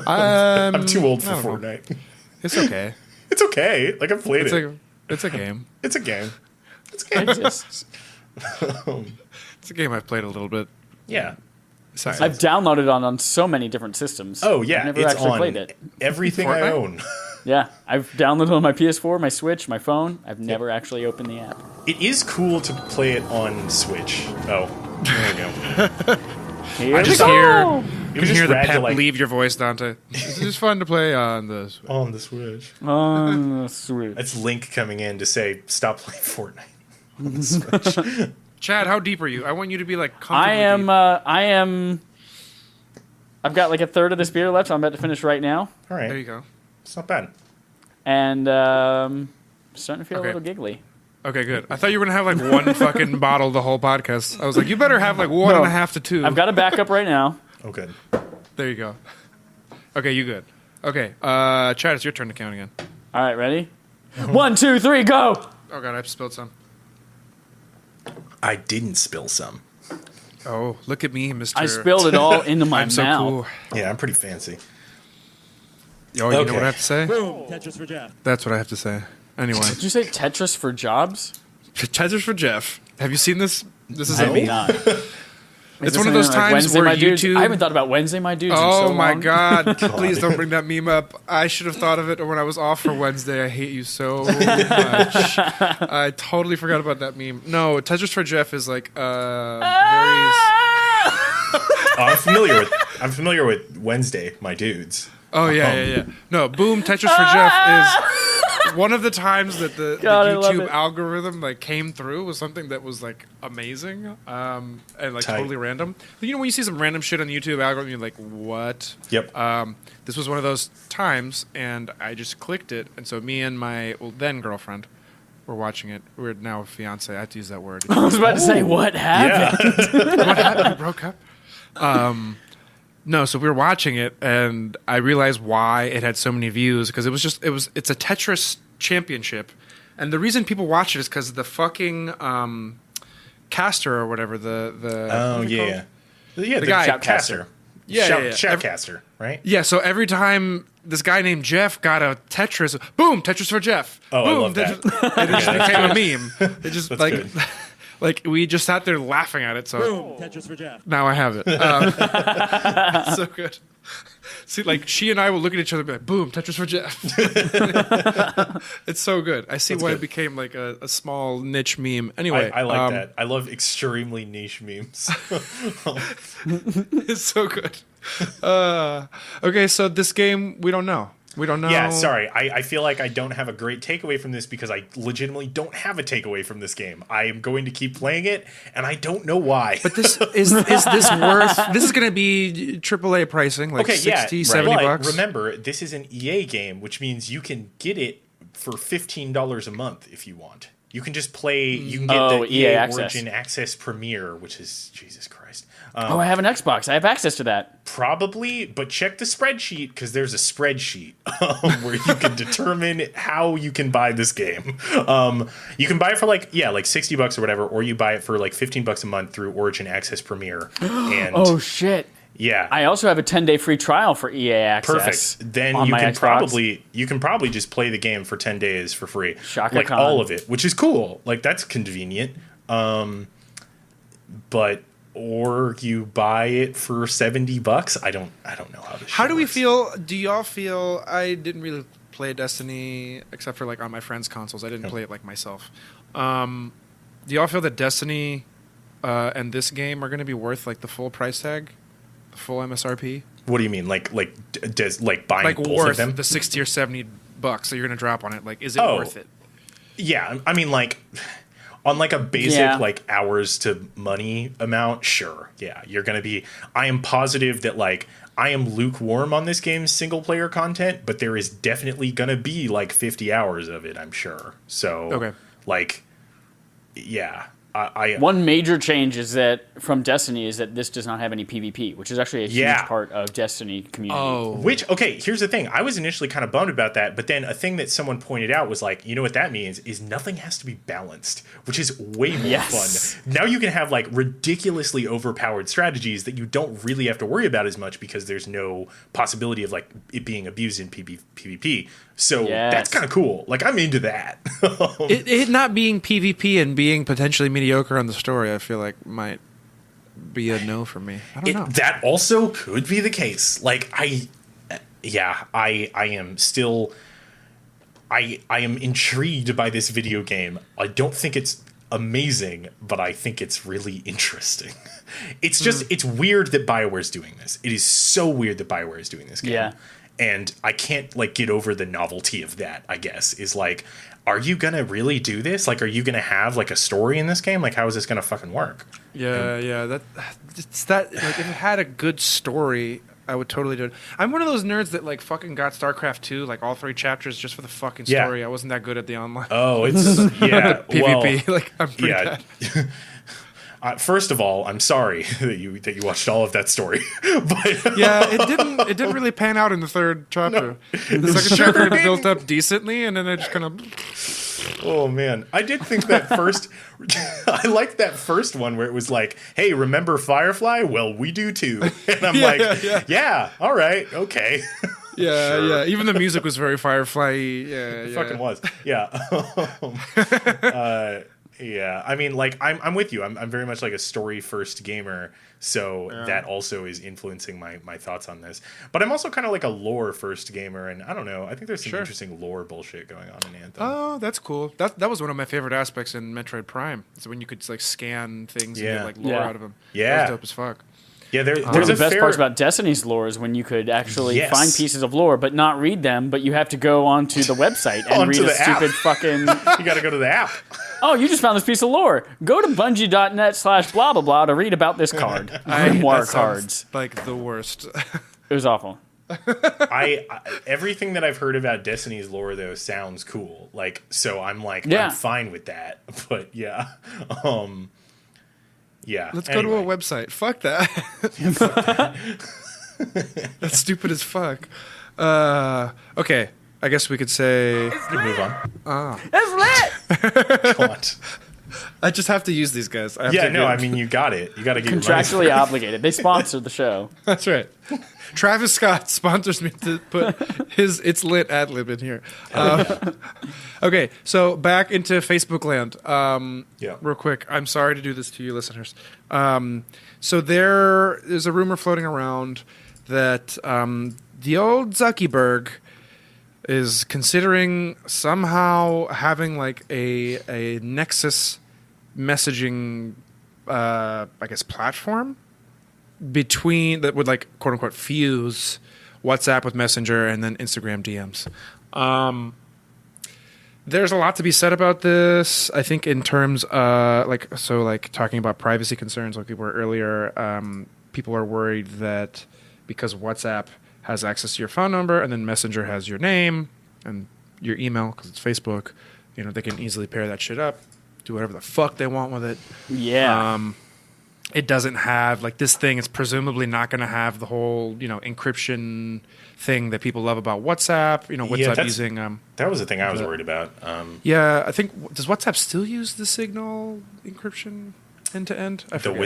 I'm too old for Fortnite. Know. It's okay. It's okay. Like, I've played it. It's a game. It's a game. It's a game I've played a little bit. Yeah. Sorry. I've downloaded it on so many different systems. Oh, yeah. I've never it's actually on played it. Everything I own. Yeah, I've downloaded it on my PS4, my Switch, my phone. I've never actually opened the app. It is cool to play it on Switch. Oh, there we go. Here I we just go. It was just hear the rad pep to like leave your voice, Dante. It's just fun to play on the Switch. on the Switch. Sweet. That's Link coming in to say, "Stop playing Fortnite." On the Switch. Chad, how deep are you? I want you to be like comfortably deep. I am. I've got like a third of this beer left. I'm about to finish right now, All right, There you go. it's not bad. and starting to feel a little giggly. Okay, good. I thought you were going to have like one fucking bottle the whole podcast. I was like, you better have like 1.5 to 2. I've got a backup right now. Oh, good. There you go. Okay, you good. Okay, Chad, it's your turn to count again. All right, ready? 1, 2, 3, go! Oh, God, I've spilled some. I didn't spill some. Oh, look at me, Mr. I spilled it all into my I'm so mouth. cool. Yeah, I'm pretty fancy. Oh, you Okay. know what I have to say? Boom. Tetris for Jeff. That's what I have to say. Anyway, Did you say Tetris for jobs? Tetris for Jeff. Have you seen this? This is I a have meme. not. It's one of those times Wednesday, where my dudes? YouTube. I haven't thought about Wednesday, my dudes. in Oh so my long. God. Please don't bring that meme up. I should have thought of it when I was off for Wednesday. I hate you so much. I totally forgot about that meme. No, Tetris for Jeff is like very. Oh, I'm familiar with Wednesday, my dudes. Oh yeah. No, boom, Tetris for Jeff is one of the times that the God, I love YouTube it. algorithm like came through was something that was like amazing and like Tight. totally random. You know when you see some random shit on the YouTube algorithm, you're like, what? Yep. This was one of those times, and I just clicked it, and so me and my then girlfriend We're watching it. We're now a fiance. I have to use that word. I was about to say, what happened? What happened? We broke up. No, so we were watching it, and I realized why it had so many views because it's a Tetris championship, and the reason people watch it is because the fucking caster or whatever the guy Shoutcaster. Shoutcaster, right? Yeah, so every time this guy named Jeff got a Tetris, boom, Tetris for Jeff. Oh, boom, I love Tetris. that. It just became a meme. It just That's like good. like we just sat there laughing at it. So Boom, Tetris for Jeff. now I have it. So good. See, like she and I will look at each other and be like, boom, Tetris for Jeff. It's so good. I see That's why good. it became like a small niche meme. Anyway, I like that. I love extremely niche memes. It's so good. Okay, so this game, we don't know. We don't know. Yeah, sorry. I feel like I don't have a great takeaway from this because I legitimately don't have a takeaway from this game. I am going to keep playing it, and I don't know why. But this is this worth? This is going to be AAA pricing, like okay, 60, yeah, 70 but bucks. remember, this is an EA game, which means you can get it for $15 a month if you want. You can just play. You can get the EA Origin Access Premier, which is Jesus Christ. I have an Xbox. I have access to that. Probably, but check the spreadsheet because there's a spreadsheet where you can determine how you can buy this game. You can buy it for like $60 or whatever, or you buy it for like $15 a month through Origin Access Premier. And Oh shit! yeah, I also have a 10-day free trial for EA Access. perfect. Then on you my can Xbox. probably just play the game for 10 days for free, Shaka like Khan. all of it, which is cool. Like that's convenient. But or you buy it for $70. I don't know how this. How do we works. feel? Do y'all feel? I didn't really play Destiny except for like on my friends' consoles. I didn't play it like myself. Do y'all feel that Destiny and this game are going to be worth like the full price tag, the full MSRP? What do you mean? Like buying Like both worth of them? the $60 or $70 that you're going to drop on it? Like, is it Oh. worth it? Yeah, I mean, like on like a basic like hours to money amount, sure. Yeah, you're gonna be. I am positive that like I am lukewarm on this game's single player content, but there is definitely gonna be like 50 hours of it. I'm sure. So Okay. like, yeah. I One major change is that from Destiny is that this does not have any PvP, which is actually a huge Yeah. part of Destiny community. Oh, Which, okay, here's the thing. I was initially kind of bummed about that, but then a thing that someone pointed out was like, you know what that means is nothing has to be balanced, which is way more Yes. fun. Now you can have like ridiculously overpowered strategies that you don't really have to worry about as much because there's no possibility of like it being abused in PvP. So Yes. that's kind of cool. Like I'm into that. it not being PvP and being potentially mediocre on the story, I feel like might be a no for me. I don't know. That also could be the case. Like I am still I am intrigued by this video game. I don't think it's amazing, but I think it's really interesting. It's just it's weird that BioWare's doing this. It is so weird that BioWare is doing this game. Yeah. And I can't like get over the novelty of that, I guess. Is like, are you gonna really do this? Like, are you gonna have like a story in this game? Like, how is this gonna fucking work? Yeah. Like if it had a good story, I would totally do it. I'm one of those nerds that like fucking got StarCraft 2, like all 3 chapters just for the fucking Yeah. story. I wasn't that good at the online Oh, it's yeah. PvP. Well, Like I'm pretty yeah. bad. First of all, I'm sorry that you watched all of that story, but Yeah, it didn't really pan out in the 3rd chapter. The 2nd chapter it built up decently, and then it just kind of. oh man, I did think that first. I liked that first one where it was like, "Hey, remember Firefly? Well, we do too." And I'm yeah, all right, okay. Yeah, Sure. yeah. Even the music was very Firefly. Yeah, It fucking was. Yeah. Yeah. I mean, like, I'm with you. I'm very much like a story first gamer. So that also is influencing my thoughts on this. But I'm also kind of like a lore first gamer. And I don't know. I think there's some interesting lore bullshit going on in Anthem. Oh, that's cool. That was one of my favorite aspects in Metroid Prime. So when you could like scan things and get like lore out of them. Yeah. That was dope as fuck. Yeah, One there's of the a best parts about Destiny's lore is when you could actually Yes. find pieces of lore, but not read them, but you have to go onto the website and Onto read a the app. stupid fucking... You got to go to the app. Oh, you just found this piece of lore. Go to bungie.net/blah, blah, blah to read about this card. Grimoire That sounds cards. like the worst. It was awful. I everything that I've heard about Destiny's lore though sounds cool. Like, so I'm like, I'm fine with that. But yeah, yeah. Let's go to a website. Fuck that. That's stupid as fuck. Okay, I guess we could say Move on. It's lit. Come on. I just have to use these guys. I mean, you got it. You got to get Contractually obligated. They sponsored the show. That's right. Travis Scott sponsors me to put his "It's Lit" ad lib in here. Okay, so back into Facebook land. Real quick. I'm sorry to do this to you, listeners. So there is a rumor floating around that the old Zuckerberg is considering somehow having like a Nexus messaging, I guess, platform between that would like quote unquote fuse WhatsApp with Messenger and then Instagram DMs. There's a lot to be said about this. I think in terms like talking about privacy concerns like we were earlier, people are worried that because WhatsApp has access to your phone number and then Messenger has your name and your email because it's Facebook, they can easily pair that shit up, do whatever the fuck they want with it. Yeah. It doesn't have like this thing is presumably not going to have the whole, encryption thing that people love about WhatsApp. WhatsApp using that was the thing I was worried about. I think does WhatsApp still use the Signal encryption end to end? I forget. The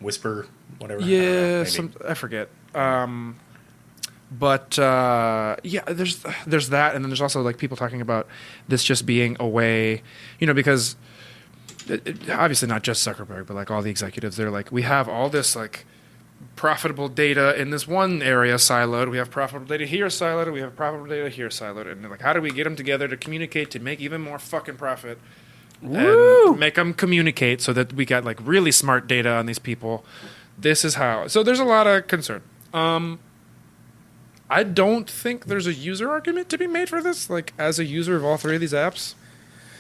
whisper, whatever. Yeah, I forget. But there's that, and then there's also like people talking about this just being a way, because obviously not just Zuckerberg, but like all the executives, they're like, we have all this like profitable data in this one area siloed. We have profitable data here siloed. We have profitable data here siloed. And they're like, how do we get them together to communicate to make even more fucking profit? Woo! And make them communicate so that we got like really smart data on these people. This is how. So there's a lot of concern. I don't think there's a user argument to be made for this. Like, as a user of all three of these apps,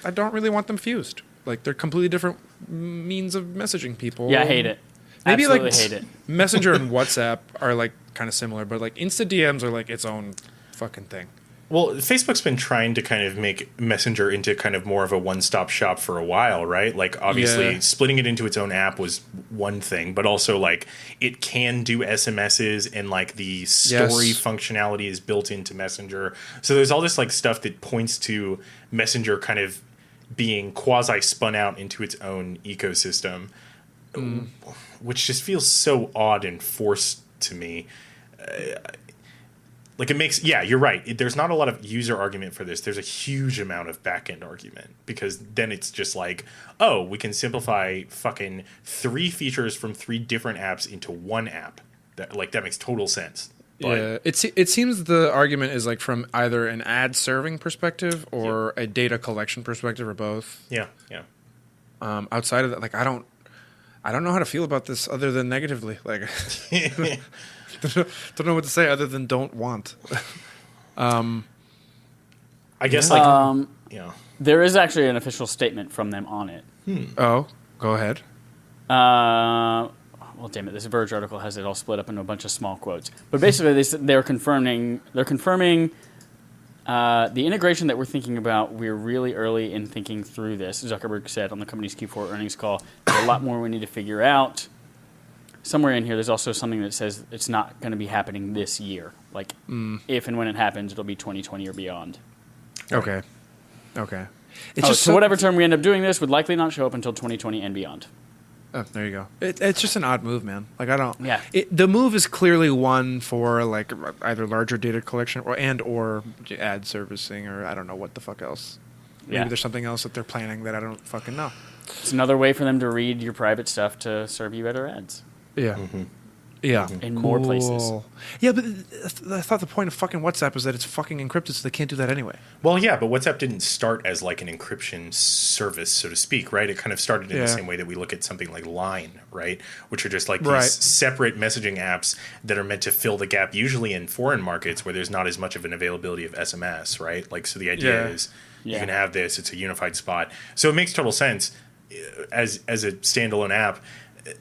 I don't really want them fused. Like, they're completely different means of messaging people. Yeah, I hate it. Maybe Absolutely like hate it. Messenger and WhatsApp are like kind of similar, but like Insta DMs are like its own fucking thing. Well, Facebook's been trying to kind of make Messenger into kind of more of a one-stop shop for a while, right? Like, obviously, splitting it into its own app was one thing, but also, like, it can do SMSs and, like, the story functionality is built into Messenger. So there's all this, like, stuff that points to Messenger kind of being quasi-spun out into its own ecosystem, which just feels so odd and forced to me. Like, it makes, you're right. There's not a lot of user argument for this. There's a huge amount of back-end argument because then it's just like, oh, we can simplify fucking 3 features from 3 different apps into one app. That makes total sense. But, it seems the argument is like from either an ad serving perspective or a data collection perspective or both. Yeah. Outside of that, like, I don't know how to feel about this other than negatively. Like, don't know what to say other than don't want. I guess there is actually an official statement from them on it. Oh, go ahead. Well, damn it! This Verge article has it all split up into a bunch of small quotes. But basically, they're confirming the integration that we're thinking about. We're really early in thinking through this. Zuckerberg said on the company's Q4 earnings call, "There's a lot more we need to figure out." Somewhere in here, there's also something that says it's not going to be happening this year. Like, if and when it happens, it'll be 2020 or beyond. Okay. It's just so whatever term we end up doing this would likely not show up until 2020 and beyond. Oh, there you go. It's just an odd move, man. Like, I don't. Yeah. The move is clearly one for like either larger data collection or ad servicing or I don't know what the fuck else. Maybe there's something else that they're planning that I don't fucking know. It's another way for them to read your private stuff to serve you better ads. Yeah. Yeah. In more places. Yeah, but I thought the point of fucking WhatsApp is that it's fucking encrypted, so they can't do that anyway. Well, yeah, but WhatsApp didn't start as like an encryption service, so to speak, right? It kind of started in the same way that we look at something like Line, right? Which are just like these separate messaging apps that are meant to fill the gap, usually in foreign markets where there's not as much of an availability of SMS, right? Like, so the idea is you can have this, it's a unified spot. So it makes total sense as a standalone app.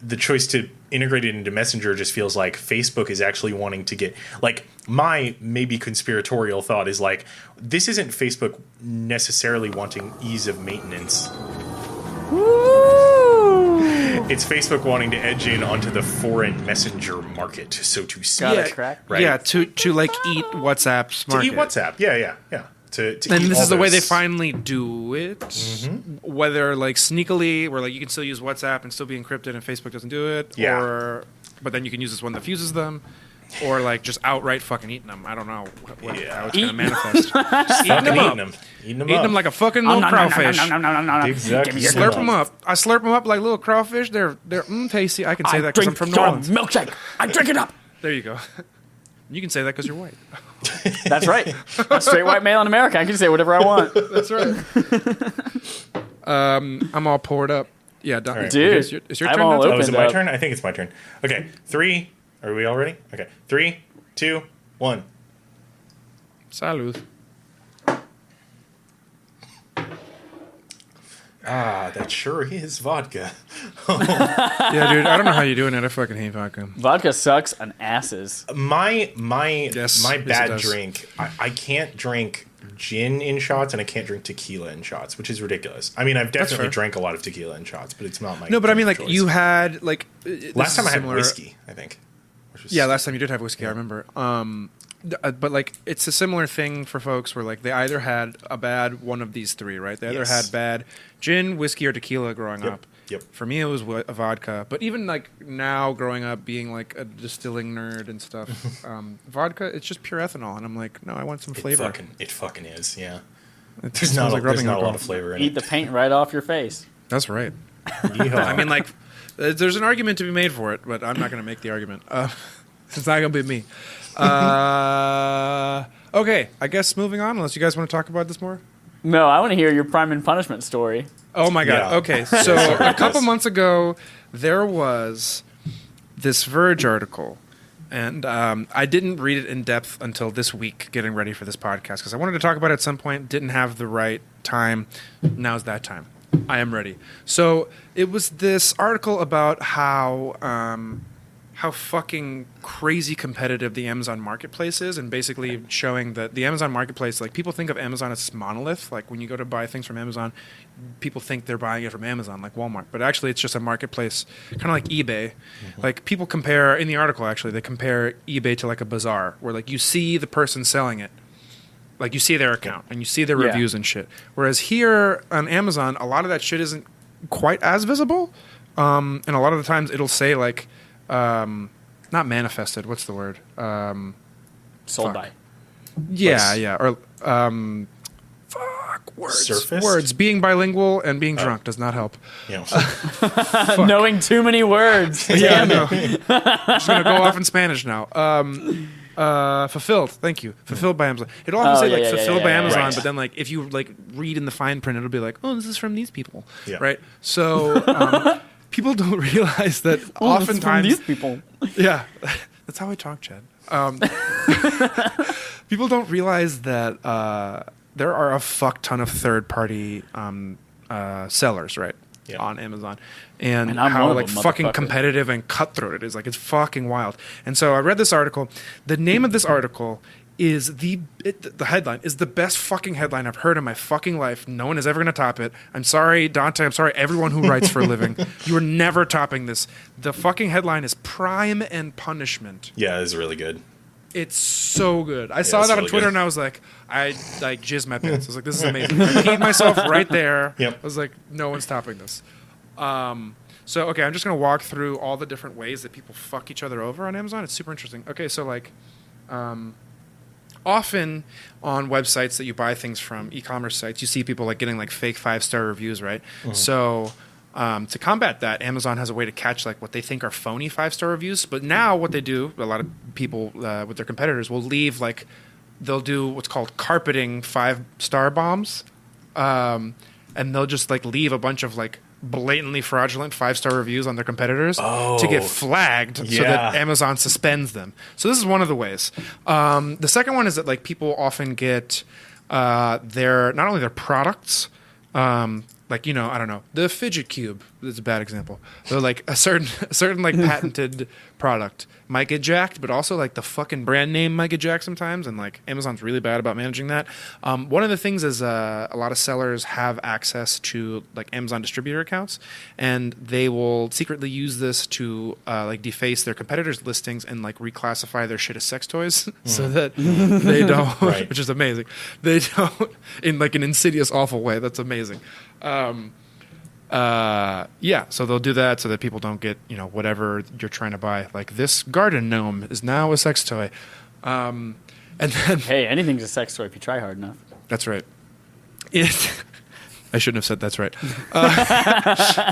the choice to integrate it into Messenger just feels like Facebook is actually wanting to get, like, my maybe conspiratorial thought is like, this isn't Facebook necessarily wanting ease of maintenance. It's Facebook wanting to edge in onto the foreign messenger market, so to speak. Got it, correct? Right? Yeah, to like eat WhatsApp's market. To eat WhatsApp. Yeah. To And eat this all is the way they those. finally do it. Whether like sneakily, where like you can still use WhatsApp and still be encrypted, and Facebook doesn't do it. Yeah. But then you can use this one that fuses them, or like just outright fucking eating them. I don't know how it's gonna manifest. Just eating them up. Eating them Eating them like a fucking little crawfish. Exactly. Slurp them up. I slurp them up like little crawfish. They're tasty. I can say that because I'm from New Orleans. Milkshake. I drink it up. There you go. You can say that because you're white. That's right. I'm a straight white male in America. I can say whatever I want. That's right. I'm all poured up. Yeah, right. Dude, it's your I'm turn. all Dante? Oh, is it my Opened up. turn? I think it's my turn. Okay, 3. Are we all ready? Okay, 3, 2, 1. Salud. Ah, that sure is vodka. Yeah, dude. I don't know how you're doing it. I fucking hate vodka. Vodka sucks on asses. My Yes, my it bad does. drink. I can't drink gin in shots, and I can't drink tequila in shots, which is ridiculous. I mean, I've definitely fair. drank a lot of tequila in shots, but it's not my No, but I mean, like choice. you had like last time I had whiskey, I think. Which was, Yeah, last time you did have whiskey. I remember. But like it's a similar thing for folks where like they either had a bad one of these three, right? They either Yes. had bad gin, whiskey, or tequila growing up. Yep. For me, it was a vodka. But even like now, growing up, being like a distilling nerd and stuff, vodka, it's just pure ethanol, and I'm like, no, I want some flavor. It fucking is. Yeah. It There's smells not, like there's rubbing not a lot alcohol. of flavor in Eat it. the paint right off your face. That's right. Yeehaw. I mean, like, there's an argument to be made for it, but I'm not going to make the argument. It's not going to be me. Okay, I guess moving on, unless you guys want to talk about this more. No, I want to hear your Prime and Punishment story. Oh my god. Yeah. Okay, so a couple months ago, there was this Verge article, and I didn't read it in depth until this week, getting ready for this podcast, because I wanted to talk about it at some point, didn't have the right time. Now's that time. I am ready. So it was this article about how fucking crazy competitive the Amazon Marketplace is, and basically showing that the Amazon Marketplace, like, people think of Amazon as this monolith. Like, when you go to buy things from Amazon, people think they're buying it from Amazon, like Walmart. But actually, it's just a marketplace, kind of like eBay. Like, people compare, in the article, actually, they compare eBay to like a bazaar, where like you see the person selling it. Like, you see their account, and you see their Yeah. reviews and shit. Whereas here on Amazon, a lot of that shit isn't quite as visible. And a lot of the times it'll say, like, not manifested, what's the word? Sold Fuck. by. Yeah. Or, words. Surfaced? Words. Being bilingual and being drunk does not help. You know, Knowing too many words. Yeah, I know. Just going to go off in Spanish now. Fulfilled. Thank you. Fulfilled by Amazon. It'll often say, like, fulfilled by Amazon, Right. but then, like, if you, like, read in the fine print, it'll be like, oh, this is from these people. Yeah. Right? So, people don't realize that Oh, this is from oftentimes... these people. Yeah, that's how I talk, Chad. People don't realize that there are a fuck ton of third-party sellers, right, Yeah. on Amazon, and And I'm how one of like them, fucking motherfucker. competitive and cutthroat it is. Like, it's fucking wild. And so I read this article. The name of this article is the headline is the best fucking headline I've heard in my fucking life. No one is ever going to top it. I'm sorry, Dante. I'm sorry, everyone who writes for a living. You are never topping this. The fucking headline is Prime and Punishment. yeah, it's really good. It's so good. I saw it's that on really Twitter good. and I was like, I like jizzed my pants. I was like, this is amazing. I peed myself right there. Yep. I was like, no one's topping this. So, okay, I'm just going to walk through all the different ways that people fuck each other over on Amazon. It's super interesting. Okay, so like, often on websites that you buy things from, e-commerce sites, you see people like getting like fake 5-star reviews, right? So to combat that, Amazon has a way to catch like what they think are phony 5-star reviews. But now what they do, a lot of people with their competitors will leave like, they'll do what's called carpeting 5-star bombs. And they'll just like leave a bunch of like blatantly fraudulent 5-star reviews on their competitors to get flagged so that Yeah. Amazon suspends them. So this is one of the ways. The second one is that like people often get not only their products, like like, you know, I don't know, the fidget cube is a bad example. So like a certain like patented product might get jacked, but also like the fucking brand name might get jacked sometimes, and like Amazon's really bad about managing that. One of the things is a lot of sellers have access to like Amazon distributor accounts, and they will secretly use this to like deface their competitors' listings and like reclassify their shit as sex toys so that they don't, Right. which is amazing. They don't, in like an insidious, awful way. That's amazing. Yeah, so they'll do that so that people don't get, you know, whatever you're trying to buy. Like this garden gnome is now a sex toy. And then Hey, anything's a sex toy if you try hard enough. that's right. I shouldn't have said that's right.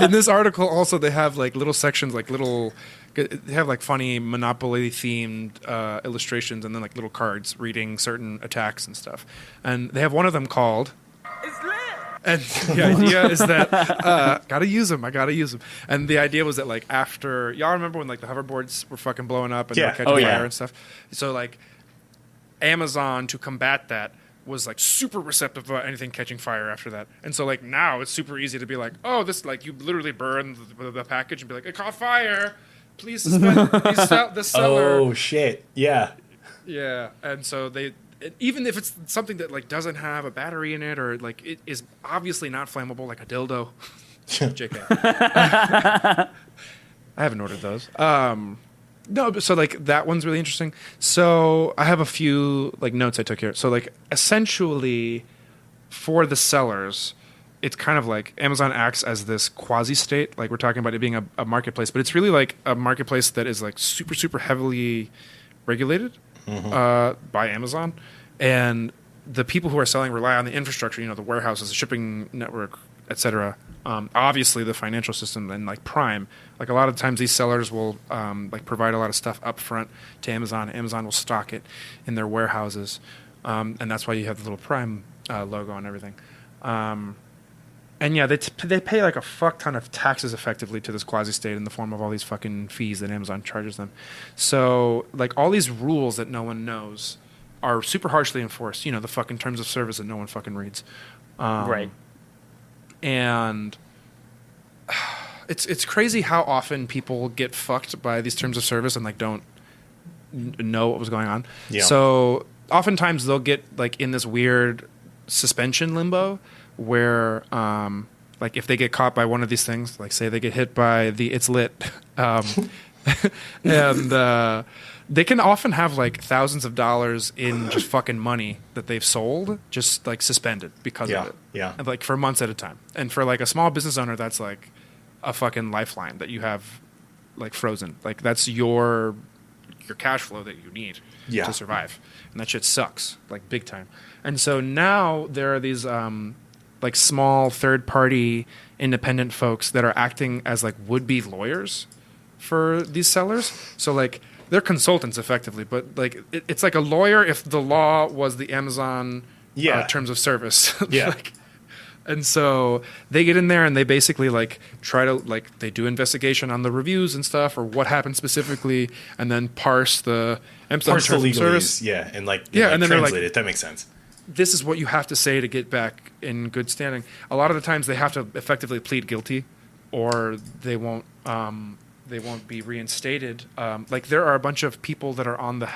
In this article, also they have like little sections, like they have like funny Monopoly themed illustrations, and then like little cards reading certain attacks and stuff. And they have one of them called. And the idea is that gotta use them. I gotta use them. And the idea was that like after y'all remember when like the hoverboards were fucking blowing up and they were catching fire and stuff. So like Amazon, to combat that, was like super receptive about anything catching fire after that. And so like now it's super easy to be like, oh, this, like, you literally burn the package and be like, it caught fire. Please suspend the seller. Oh shit! Yeah. Yeah, and so they, even if it's something that like doesn't have a battery in it, or like it is obviously not flammable, like a dildo. JK. I haven't ordered those. No, but so like that one's really interesting. So I have a few like notes I took here. So like essentially for the sellers, it's kind of like Amazon acts as this quasi-state. Like we're talking about it being a marketplace, but it's really like a marketplace that is like super, super heavily regulated by Amazon. And the people who are selling rely on the infrastructure, you know, the warehouses, the shipping network, etc. Obviously the financial system and like Prime. Like a lot of times these sellers will like provide a lot of stuff up front to Amazon. Amazon will stock it in their warehouses. And that's why you have the little Prime logo and everything. And yeah, they pay like a fuck ton of taxes effectively to this quasi-state in the form of all these fucking fees that Amazon charges them. So like all these rules that no one knows are super harshly enforced. You know, the fucking terms of service that no one fucking reads. Right. And it's crazy how often people get fucked by these terms of service and like don't know what was going on. Yeah. So oftentimes they'll get like in this weird suspension limbo where like if they get caught by one of these things, like say they get hit by the it's lit and they can often have like thousands of dollars in just fucking money that they've sold just like suspended because of it. Yeah. And like for months at a time. And for like a small business owner, that's like a fucking lifeline that you have like frozen. Like that's your cash flow that you need to survive. And that shit sucks, like big time. And so now there are these like small third-party independent folks that are acting as like would-be lawyers for these sellers. So like they're consultants effectively, but like it's like a lawyer if the law was the Amazon terms of service. Yeah. Like, and so they get in there and they basically like try to like they do investigation on the reviews and stuff or what happened specifically, and then parse the Amazon terms of service. Yeah, and like and then they're translate like, it. That makes sense. this is what you have to say to get back in good standing. A lot of the times they have to effectively plead guilty, or they won't be reinstated. Like there are a bunch of people that are on the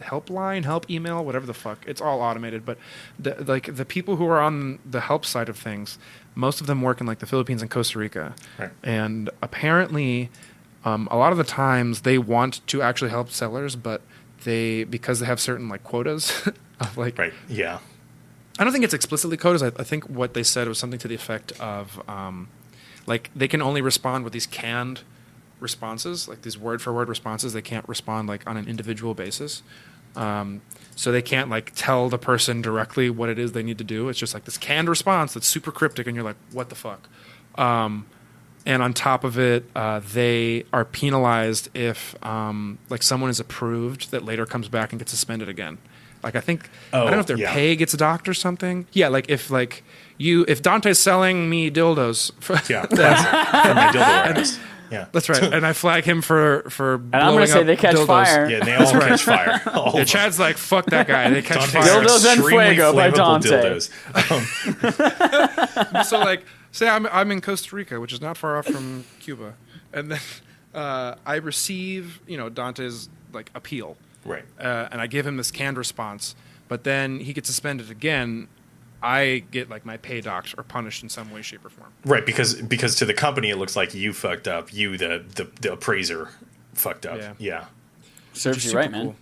helpline, help email, whatever the fuck. It's all automated, but the people who are on the help side of things, most of them work in like the Philippines and Costa Rica, Right. and apparently, a lot of the times they want to actually help sellers, but because they have certain like quotas of like Right. Yeah. I don't think it's explicitly quotas. I think what they said was something to the effect of like they can only respond with these canned responses, like these word for word responses. They can't respond like on an individual basis. So they can't like tell the person directly what it is they need to do. It's just like this canned response that's super cryptic, and you're like, what the fuck? And on top of it, they are penalized if like someone is approved that later comes back and gets suspended again. Like I think I don't know if their pay gets docked or something. Yeah, like if Dante's selling me dildos, For my dildo warehouse. Yeah. that's right, and I flag him for And I'm going to say they catch dildos. fire. Yeah, and they all catch fire. All Yeah, of them. Chad's like, fuck that guy. They catch Dante's fire. Dildos and extremely Fuego by flammable Dante. dildos. So like say I'm in Costa Rica, which is not far off from Cuba, and then I receive Dante's like appeal, Right. and I give him this canned response, but then he gets suspended again. I get like my pay docked or punished in some way, shape, or form. Right, because to the company it looks like you fucked up. You, the appraiser, fucked up. Yeah. Serves you right, man.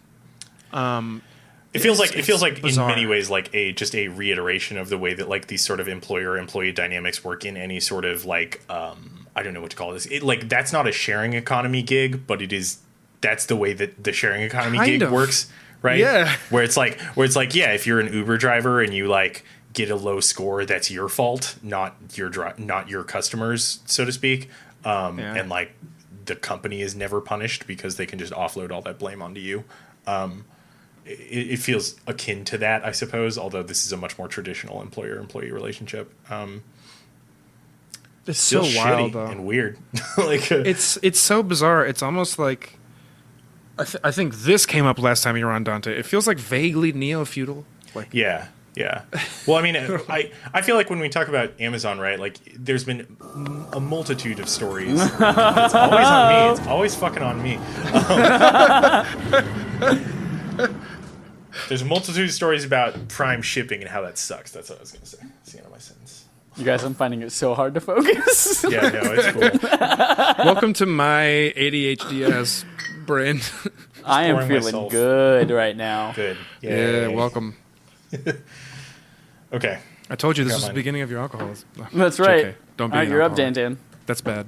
Cool. It feels like bizarre. in many ways like just a reiteration of the way that like these sort of employer-employee dynamics work in any sort of like I don't know what to call this. It like that's not a sharing economy gig, but that's the way that the sharing economy Kind gig of. works, right? Yeah. Where it's like yeah, if you're an Uber driver and you like get a low score, that's your fault, not your customers, so to speak. And like the company is never punished because they can just offload all that blame onto you. It feels akin to that, I suppose, although this is a much more traditional employer-employee relationship. It's so Feels wild shitty though, and weird. Like it's so bizarre. It's almost like I think this came up last time you were on Dante. It feels like vaguely neo-feudal. Like yeah. Well, I mean, I feel like when we talk about Amazon, right? Like, there's been a multitude of stories. It's always on me. It's always fucking on me. There's a multitude of stories about Prime shipping and how that sucks. That's what I was going to say. That's the end of my sentence. You guys, I'm finding it so hard to focus. Yeah, no, it's cool. welcome to my ADHD ass brain. I am pouring feeling myself. good right now. Good. Yeah, welcome. Okay. I told you this was the mine. beginning of your alcoholism. That's right. Okay. Don't be All right, an you're up, alcoholic. Dan. That's bad.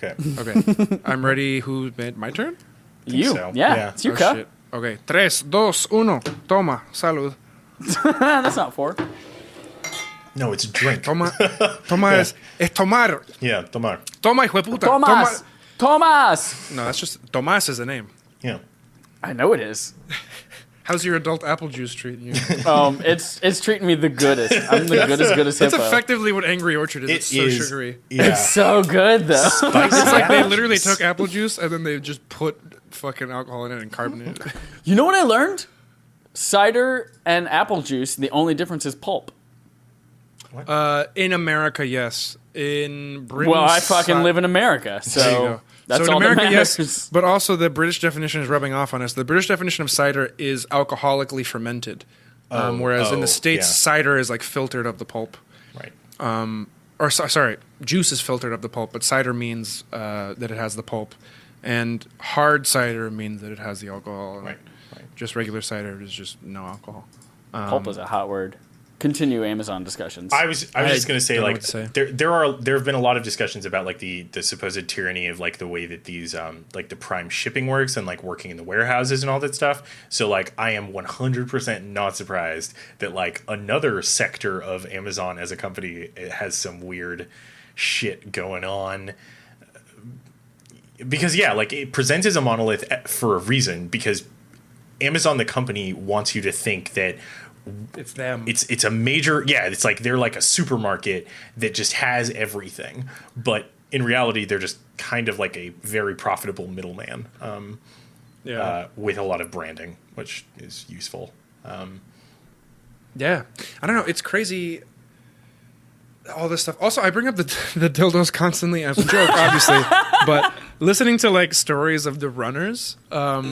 Okay. Okay, I'm ready. Who made my turn? You. so. Yeah, Yeah. it's your Oh, cup. shit. Okay, 3, 2, 1. Toma, salud. That's not 4. No, it's drink. Toma, toma es tomar. Yeah, tomar. Toma, hijo de puta. Tomas! Tomas! No, that's just Tomas is a name. Yeah. I know it is. How's your adult apple juice treating you? It's treating me the goodest. I'm the good as That's hippo. effectively what Angry Orchard is. It's so is- sugary. Yeah. It's so good though. Spicy It's like they apple literally juice. took apple juice and then they just put fucking alcohol in it and carbonated it. You know what I learned? Cider and apple juice. The only difference is pulp. In America, yes. In Britain, Well, I fucking live in America, There you so go. that's so in all America, that matters. yes, but also the British definition is rubbing off on us. The British definition of cider is alcoholically fermented, whereas in the States, yeah. cider is like filtered of the pulp. Right. Sorry, juice is filtered of the pulp, but cider means that it has the pulp, and hard cider means that it has the alcohol. and Right. Just regular cider is just no alcohol. Pulp is a hot word. Continue Amazon discussions. I was just going to say, don't know like, what to say. there have been a lot of discussions about like the supposed tyranny of like the way that these like the Prime shipping works and like working in the warehouses and all that stuff. So like I am 100% not surprised that like another sector of Amazon as a company has some weird shit going on. Because yeah, like it presents as a monolith for a reason, because Amazon the company wants you to think that It's them. it's a major, yeah, it's like they're like a supermarket that just has everything, but in reality they're just kind of like a very profitable middleman with a lot of branding, which is useful. Yeah, I don't know. It's crazy. All this stuff. Also, I bring up the dildos constantly as a joke, obviously, but listening to like stories of the runners a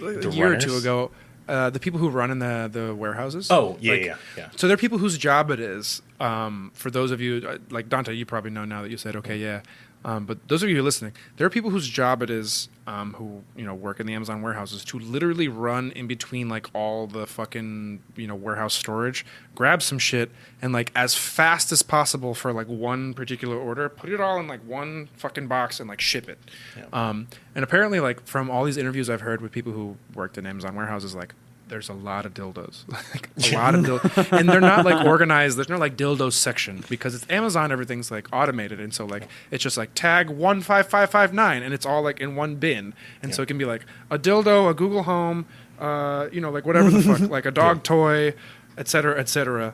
year or two ago, the people who run in the warehouses. Oh yeah, like, yeah. So there are people whose job it is. For those of you like Dante, you probably know now that you said okay, yeah. But those of you who are listening, there are people whose job it is who work in the Amazon warehouses to literally run in between like all the fucking warehouse storage, grab some shit, and like as fast as possible for like one particular order, put it all in like one fucking box and like ship it. Yeah. And apparently, like from all these interviews I've heard with people who worked in Amazon warehouses, like there's a lot of dildos, like a lot of dildos, and they're not like organized. There's no like dildos section because it's Amazon. Everything's like automated, and so like it's just like tag 15559, and it's all like in one bin, and so it can be like a dildo, a Google Home, like whatever the fuck, like a dog toy, et cetera, et cetera.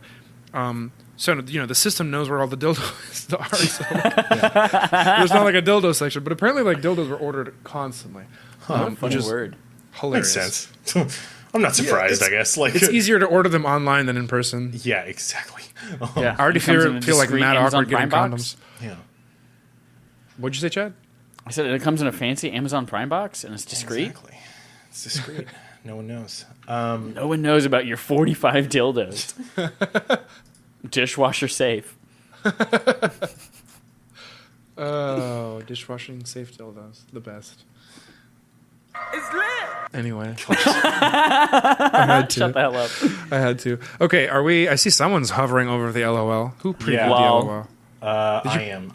So the system knows where all the dildos are. So, there's not like a dildo section, but apparently like dildos were ordered constantly, What a which funny is word. hilarious. Makes sense. I'm not surprised. I guess like it's easier to order them online than in person. Yeah, exactly. Yeah, I already it comes in a feel like discreet mad Amazon awkward getting Prime condoms. box. Yeah, What'd you say, Chad? I said it comes in a fancy Amazon Prime box and it's discreet. exactly. It's discreet. No one knows. No one knows about your 45 dildos. Dishwasher safe. Oh, dishwashing safe dildos, the best. It's lit. Anyway, I had to. Shut the hell up. I had to. Okay, are we? I see someone's hovering over the LOL. Who previewed Yeah. the Wow. LOL? I am.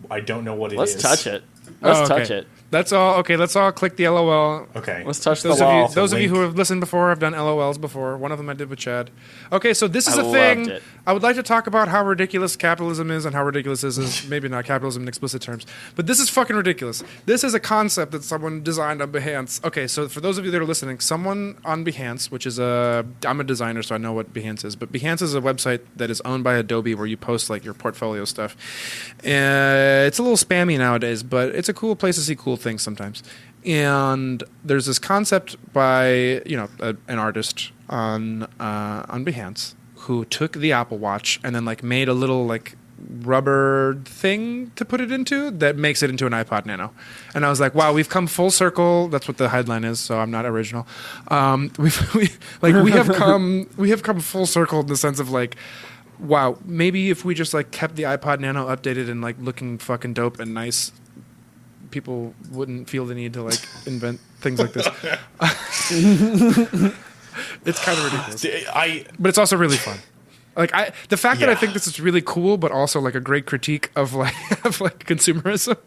I don't know what it is. Let's touch it. Let's Oh, okay. touch it. That's all. Okay, let's all click the LOL. Okay. Let's touch the Those of wall. you, those of you link. who have listened before have done LOLs before. One of them I did with Chad. Okay, so this is I a thing. loved it. I would like to talk about how ridiculous capitalism is and how ridiculous this is. Maybe not capitalism in explicit terms, but this is fucking ridiculous. This is a concept that someone designed on Behance. Okay, so for those of you that are listening, someone on Behance, which is I'm a designer, so I know what Behance is, but Behance is a website that is owned by Adobe where you post like your portfolio stuff. It's a little spammy nowadays, but it's a cool place to see cool things sometimes. And there's this concept by an artist on Behance who took the Apple Watch and then like made a little like rubber thing to put it into that makes it into an iPod Nano. And I was like, wow, we've come full circle. That's what the headline is, so I'm not original. We have come full circle in the sense of like, wow, maybe if we just like kept the iPod Nano updated and like looking fucking dope and nice, people wouldn't feel the need to like invent things like this. It's kind of ridiculous, but it's also really fun. Like the fact that I think this is really cool, but also like a great critique of like consumerism.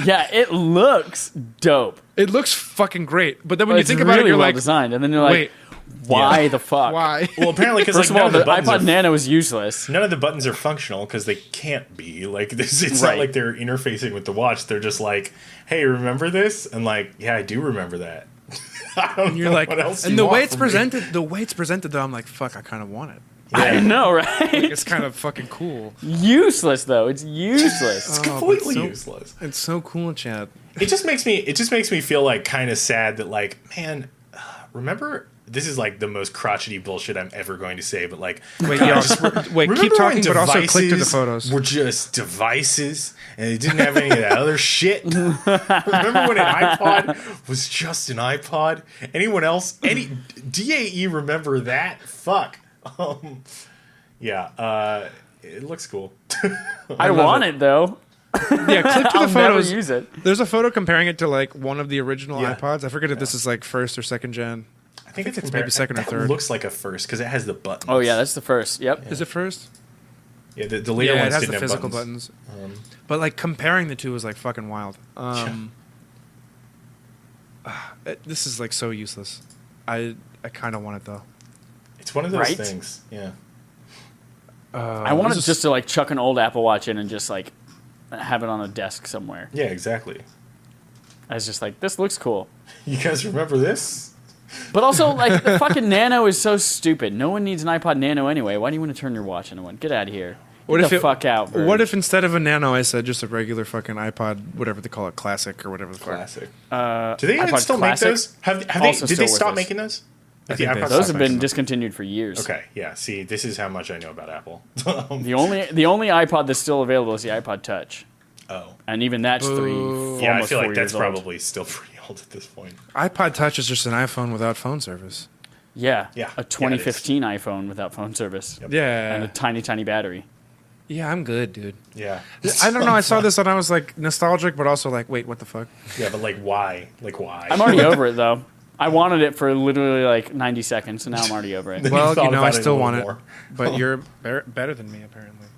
Yeah, it looks dope. It looks fucking great, but then when you It's think about it, really you're well like, designed, and then you're like, wait, why the fuck? why? Well, apparently because First like, of all, none the of the buttons iPod are Nano is useless. none of the buttons are functional because they can't be. Like this, it's Right. not like they're interfacing with the watch. They're just like, "Hey, remember this?" And like, "Yeah, I do remember that." I don't You're know like, what else. and you the want way it's from me. presented, though, I'm like, fuck, I kind of want it. I know, right? It's kind of fucking cool. Useless though. It's useless. It's Oh, completely but so- useless. It's so cool, Chad. It just makes me feel like kind of sad that like, man, remember. This is like the most crotchety bullshit I'm ever going to say, but like, Wait, God, y'all, just wait, keep remember talking, when but also click to the devices photos. Were just devices, and they didn't have any of that other shit. Remember when an iPod was just an iPod? Anyone else? Any DAE remember that? Fuck. Yeah. It looks cool. I want it though. Yeah, click to the I'll never photos. use it. There's a photo comparing it to like one of the original Yeah. iPods. I forget if this is like first or second gen. I think it's maybe second or that third. Looks like a first because it has the buttons. Oh yeah, that's the first. Yep. Is it first? Yeah. The later Yeah, ones it has didn't the have physical buttons. buttons. But like comparing the two is like fucking wild. This is like so useless. I kind of want it though. It's one of those Right? things. Yeah. I wanted this is- just to like chuck an old Apple Watch in and just like have it on a desk somewhere. Yeah. Exactly. I was just like, this looks cool. You guys remember this? But also, like, the fucking Nano is so stupid. No one needs an iPod Nano anyway. Why do you want to turn your watch into one? Get out of here. Get the fuck out, Bird. What if instead of a Nano, I said just a regular fucking iPod, whatever they call it, classic or whatever the fuck? Classic. Uh, Do they even iPod still Classic? make those? Have they? Also Did still they stop worthless. making those? I Like think they iPod stopped Those have making been them. discontinued for years. Okay, yeah. See, this is how much I know about Apple. The only iPod that's still available is the iPod Touch, Oh, and even that's Boo. yeah. I almost feel 4 like that's years old. probably still pretty old at this point. iPod Touch is just an iPhone without phone service. Yeah, Yeah, a 2015 iPhone without phone service Yeah. and a tiny battery. Yeah, I'm good, dude. Yeah, I don't know. I saw this and I was like nostalgic, but also like, wait, what the fuck? yeah. But like, why? Like, why? I'm already over it though. I wanted it for literally like 90 seconds, and now I'm already over it. Then Well, thought you know, about I a still little want it, more. but you're better than me, apparently.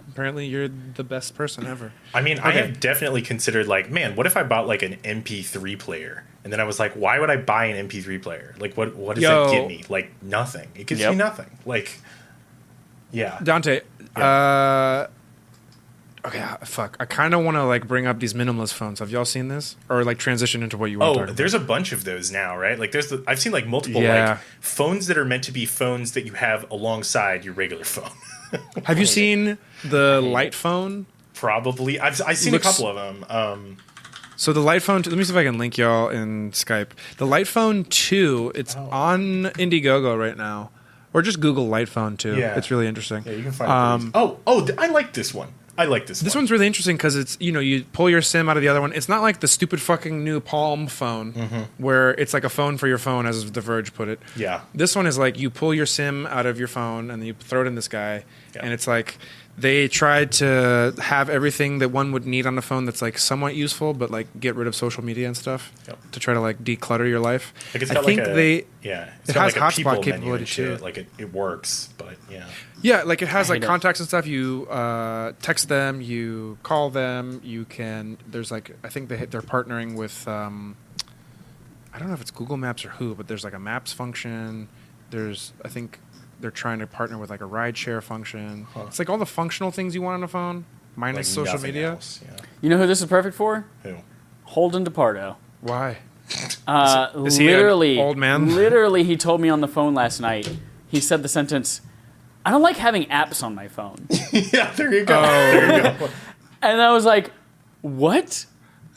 Apparently, you're the best person ever. I mean, I Okay. have definitely considered like, man, what if I bought like an MP3 player? And then I was like, why would I buy an MP3 player? Like, what does Yo. that give me? Like, nothing. It gives Yep. me nothing. Like, yeah. Dante, okay, fuck. I kind of want to like bring up these minimalist phones. Have y'all seen this, or like transition into what you want to Oh, talk there's a bunch of those now, right? Like, I've seen like multiple Yeah. like phones that are meant to be phones that you have alongside your regular phone. about? Have you seen the light phone? Probably, I've seen Looks- a couple of them. So the Light Phone 2, let me see if I can link y'all in Skype. The Light Phone 2, it's on Indiegogo right now. Or just Google Light Phone 2. Yeah. It's really interesting. Yeah, you can find it. I like this one. This one's really interesting because it's, you pull your SIM out of the other one. It's not like the stupid fucking new Palm phone where it's like a phone for your phone, as The Verge put it. Yeah. This one is like you pull your SIM out of your phone and then you throw it in this guy. Yeah. And it's like they tried to have everything that one would need on the phone that's like somewhat useful, but like get rid of social media and stuff to try to like declutter your life. Like it's I got think like a, they yeah, it has hotspot capability too. Like it works, but yeah. Yeah, like it has like contacts and stuff. You text them, you call them, you can. There's like I think they're partnering with I don't know if it's Google Maps or who, but there's like a Maps function. There's I think they're trying to partner with like a rideshare function. Huh. It's like all the functional things you want on a phone, minus like social media. Else, yeah. You know who this is perfect for? Who? Holden DePardo. Why? Is he an old man? Literally, he told me on the phone last night. He said the sentence, "I don't like having apps on my phone." Yeah, there you go. There you go. And I was like, "What?"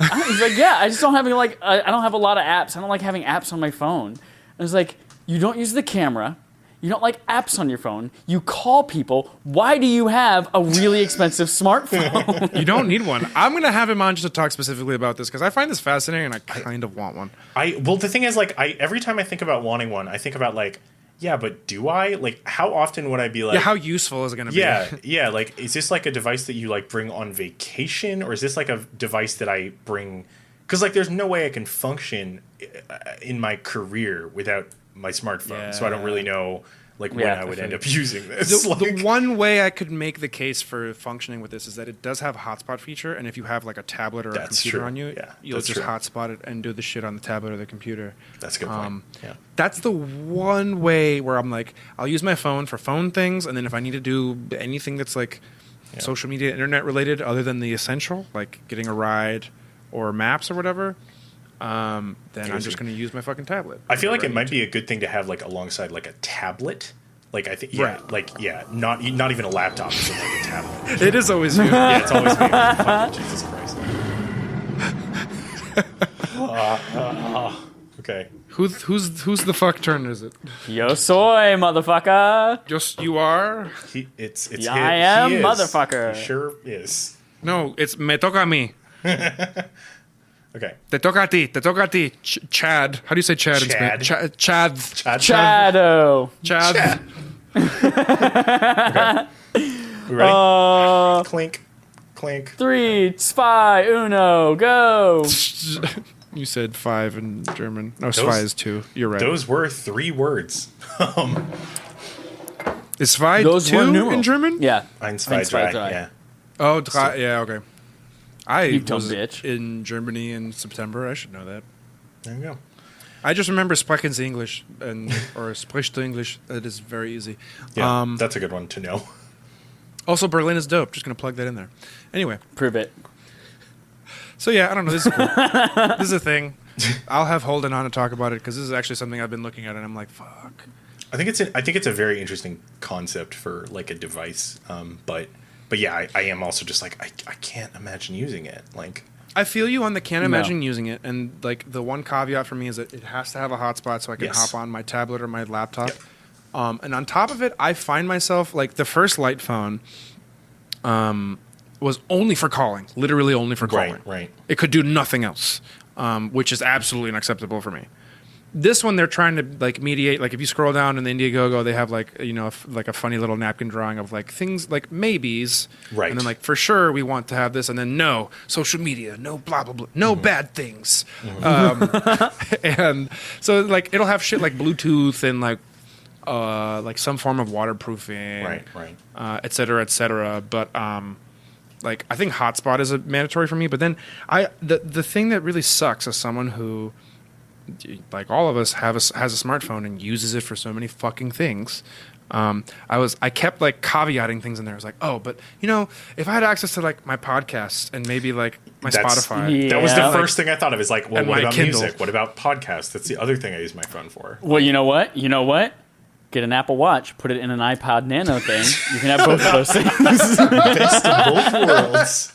He's like, "Yeah, I just don't have I don't have a lot of apps. I don't like having apps on my phone." I was like, "You don't use the camera. You don't like apps on your phone. You call people. Why do you have a really expensive smartphone?" You don't need one. I'm going to have him on just to talk specifically about this because I find this fascinating and I kind of want one. Well, the thing is, like, every time I think about wanting one, I think about like, yeah, but do I? Like, how often would I be like... Yeah, how useful is it going to be? Yeah, like, is this like a device that you like bring on vacation, or is this like a device that I bring... Because, like, there's no way I can function in my career without my smartphone, so I don't really know like when I would end up using this. The one way I could make the case for functioning with this is that it does have a hotspot feature, and if you have like a tablet or a computer on you, you'll just hotspot it and do the shit on the tablet or the computer. That's a good point. That's the one way where I'm like, I'll use my phone for phone things, and then if I need to do anything that's like social media, internet related, other than the essential, like getting a ride or maps or whatever, then I'm just going to use my fucking tablet. I feel like it might be a good thing to have like alongside like a tablet. Like I think, not even a laptop, but like a tablet. It is always you. Yeah, it's always me. Fucking Jesus Christ. Okay. Who's the fuck turn is it? Yo soy, motherfucker. Just you are. It's I am, motherfucker. He sure is. No, it's me toca a mí. Okay. Te toca a ti. Chad. How do you say Chad in Spanish? Chad. Chado. Chad. Okay. We ready? Clink. Clink. 3, 2, 1, go. You said 5 in German. No, zwei is 2. You're right. Those were 3 words. Is zwei 2 in German? Yeah. Ein, zwei, drei. Yeah. Oh, drei. Yeah, okay. I was bitch. in Germany in September. I should know that. There you go. I just remember sprechen Sie English or sprichst du English. That is very easy. Yeah, that's a good one to know. Also, Berlin is dope. Just going to plug that in there. Anyway. Prove it. So, yeah, I don't know. This is cool. This is a thing. I'll have Holden on to talk about it because this is actually something I've been looking at, and I'm like, fuck. I think it's a very interesting concept for, like, a device. But yeah, I am also just like, I can't imagine using it. Like, I feel you on the can't imagine using it. And like the one caveat for me is that it has to have a hotspot so I can hop on my tablet or my laptop. Yep. And on top of it, I find myself like the first Light phone was only for calling, literally only for calling. Right. It could do nothing else, which is absolutely unacceptable for me. This one, they're trying to like mediate. Like if you scroll down in the Indiegogo, they have like like a funny little napkin drawing of like things like maybes, right? And then like for sure we want to have this, and then no social media, no blah blah blah, no bad things, and so like it'll have shit like Bluetooth and like some form of waterproofing, right, et cetera, et cetera. But like I think hotspot is a mandatory for me. But then the thing that really sucks as someone who, like all of us, has a smartphone and uses it for so many fucking things. I kept like caveating things in there. I was like, oh, but if I had access to like my podcast and maybe like my Spotify. That was the first thing I thought of. Is like, well, what about Kindle. music? What about podcasts? That's the other thing I use my phone for. Well, you know what? Get an Apple Watch, put it in an iPod Nano thing. You can have both of those things. Best of both worlds.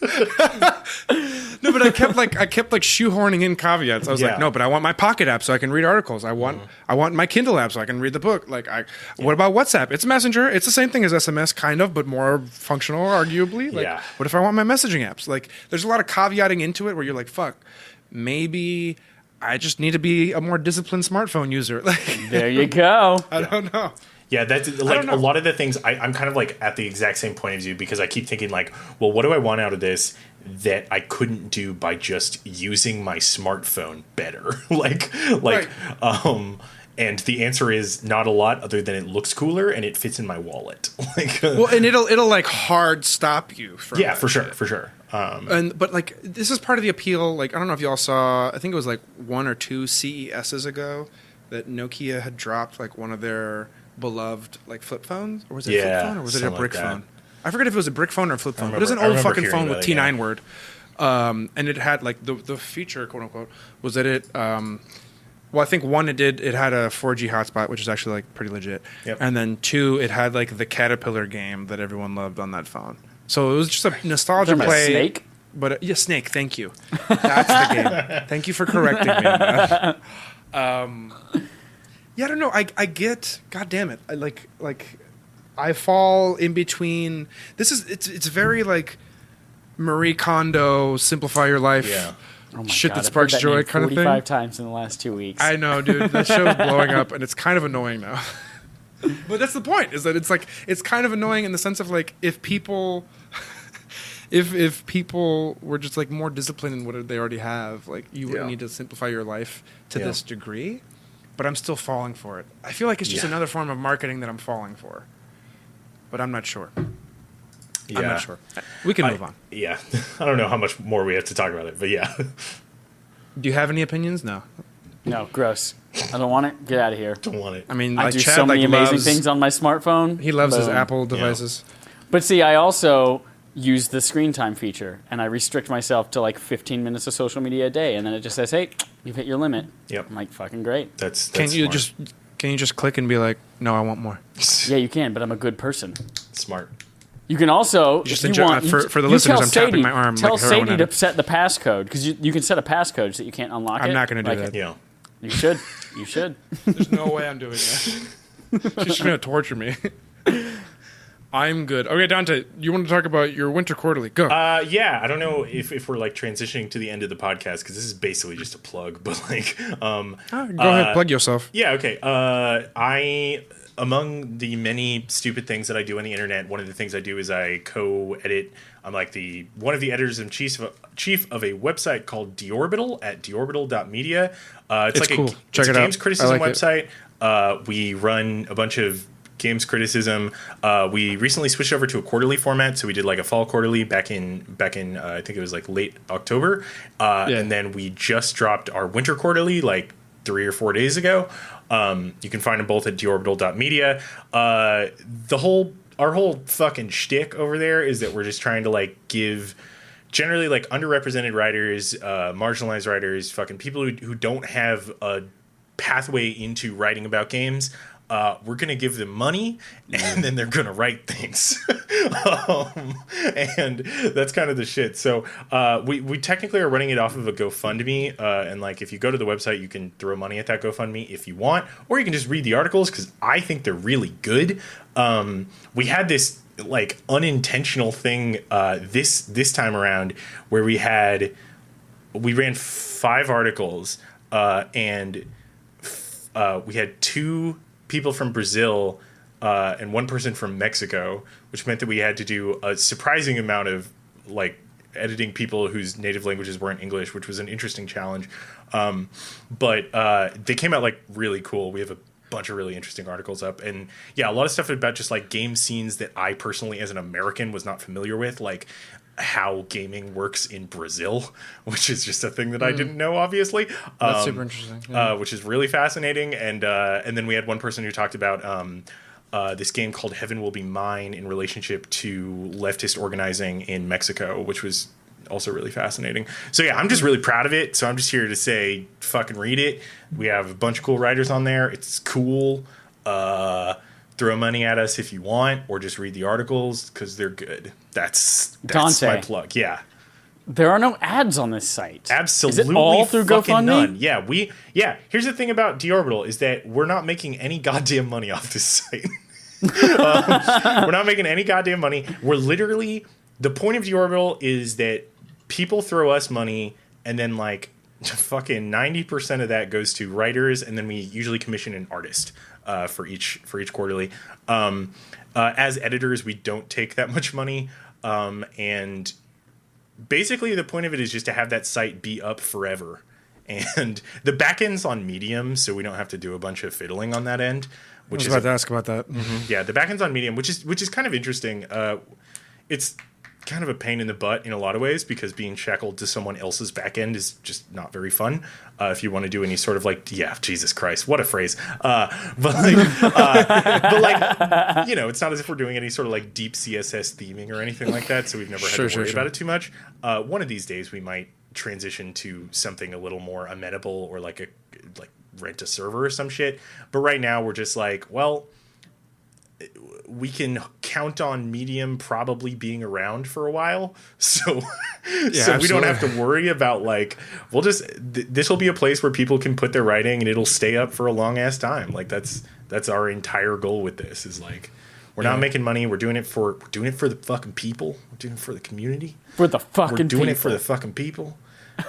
No, but I kept shoehorning in caveats. I was like, no, but I want my Pocket app so I can read articles. I want my Kindle app so I can read the book. What about WhatsApp? It's Messenger. It's the same thing as SMS, kind of, but more functional, arguably. What if I want my messaging apps? Like, there's a lot of caveating into it where you're like, fuck, maybe I just need to be a more disciplined smartphone user. There you go. I don't know. Yeah, that's like a lot of the things I'm kind of like at the exact same point as you, because I keep thinking like, well, what do I want out of this that I couldn't do by just using my smartphone better? Right. And the answer is not a lot, other than it looks cooler and it fits in my wallet. And it'll like hard stop you from yeah, for sure. But like, this is part of the appeal. Like, I don't know if y'all saw, I think it was like 1 or 2 CESs ago that Nokia had dropped like one of their beloved like flip phones, or was it a flip phone, or was it a brick phone? I forget if it was a brick phone or a flip phone. But it was an old fucking phone with T9 word, and it had like the feature, quote unquote, was that it. Well, I think 1, it had a 4G hotspot, which is actually like pretty legit, and then 2, it had like the Caterpillar game that everyone loved on that phone. So it was just a nostalgia play. Snake? But Snake. Thank you. That's the game. Thank you for correcting me. Yeah, I don't know. I get. God damn it. I fall in between. It's very like Marie Kondo, simplify your life. Yeah. Oh my shit God, that sparks I've heard joy name kind of thing. 45 times in the last 2 weeks. I know, dude. That show's blowing up, and it's kind of annoying now. But that's the point. Is that it's kind of annoying in the sense of like, if people. If people were just like more disciplined in what they already have, like you wouldn't need to simplify your life to this degree. But I'm still falling for it. I feel like it's just another form of marketing that I'm falling for. But I'm not sure. Yeah. I'm not sure. We can move on. Yeah. I don't know how much more we have to talk about it, but yeah. Do you have any opinions? No. No, gross. I don't want it. Get out of here. Don't want it. I mean, I like do Chad so many amazing loves, things on my smartphone. He loves his Boom. Apple devices. But see, I also use the screen time feature, and I restrict myself to like 15 minutes of social media a day, and then it just says, hey, you've hit your limit. Yep. I'm like, fucking great. That's Can you smart. just click and be like, no, I want more? Yeah, you can, but I'm a good person. Smart. You can also, Just if you want, for the you listeners, tell I'm tapping Sadie- my arm Tell like a heroin Sadie to addict. set the passcode, because you can set a passcode so that you can't unlock it. I'm not going to do that. Yeah. You should. You should. There's no way I'm doing that. She's going to torture me. I'm good. Okay, Dante, you want to talk about your winter quarterly? Go. Yeah, I don't know if we're like transitioning to the end of the podcast, because this is basically just a plug, but like Go ahead, plug yourself. yeah, okay. Among the many stupid things that I do on the internet, one of the things I do is I co-edit. I'm like one of the editors and chief of a website called Deorbital at deorbital.media. It's like cool. It's a it out. games criticism I like website. We run a bunch of games criticism. We recently switched over to a quarterly format, so we did like a fall quarterly back in I think it was like late October, and then we just dropped our winter quarterly like 3 or 4 days ago. You can find them both at deorbital.media. Our whole fucking shtick over there is that we're just trying to like give generally like underrepresented writers, marginalized writers, fucking people who don't have a pathway into writing about games. We're going to give them money, and then they're going to write things. And that's kind of the shit. So we technically are running it off of a GoFundMe. And like, if you go to the website, you can throw money at that GoFundMe if you want, or you can just read the articles, because I think they're really good. We had this like unintentional thing this time around where we ran 5 articles, and we had 2 people from Brazil and 1 person from Mexico, which meant that we had to do a surprising amount of like editing people whose native languages weren't English, which was an interesting challenge. But they came out like really cool. We have a bunch of really interesting articles up, and yeah, a lot of stuff about just like game scenes that I personally as an American was not familiar with, like how gaming works in Brazil, which is just a thing that I didn't know, obviously. That's super interesting. Yeah. Which is really fascinating. And then we had one person who talked about this game called Heaven Will Be Mine in relationship to leftist organizing in Mexico, which was also really fascinating. So yeah, I'm just really proud of it. So I'm just here to say, fucking read it. We have a bunch of cool writers on there. It's cool. Throw money at us if you want, or just read the articles because they're good. That's Dante. my plug. Yeah. There are no ads on this site. Absolutely, Is it all through fucking GoFundMe? none. Yeah. Here's the thing about Deorbital is that we're not making any goddamn money off this site. We're not making any goddamn money. We're literally, the point of Deorbital is that people throw us money, and then like fucking 90% of that goes to writers, and then we usually commission an artist for each quarterly. As editors, we don't take that much money, and basically the point of it is just to have that site be up forever. And the backend's on Medium, so we don't have to do a bunch of fiddling on that end. I was about to ask about that. Yeah, the backend's on Medium, which is kind of interesting. It's kind of a pain in the butt in a lot of ways because being shackled to someone else's backend is just not very fun. If you want to do any sort of like, Jesus Christ, what a phrase. But you know, it's not as if we're doing any sort of like deep CSS theming or anything like that. So we've never had to worry about it too much. One of these days we might transition to something a little more amenable or like rent a server or some shit. But right now we're just like, well, we can count on Medium probably being around for a while. So we don't have to worry about like, we'll just, this will be a place where people can put their writing and it'll stay up for a long ass time. Like that's our entire goal with this is like, we're not making money. We're doing it for the fucking people. We're doing it for the community. For the fucking We're doing people. it for the fucking people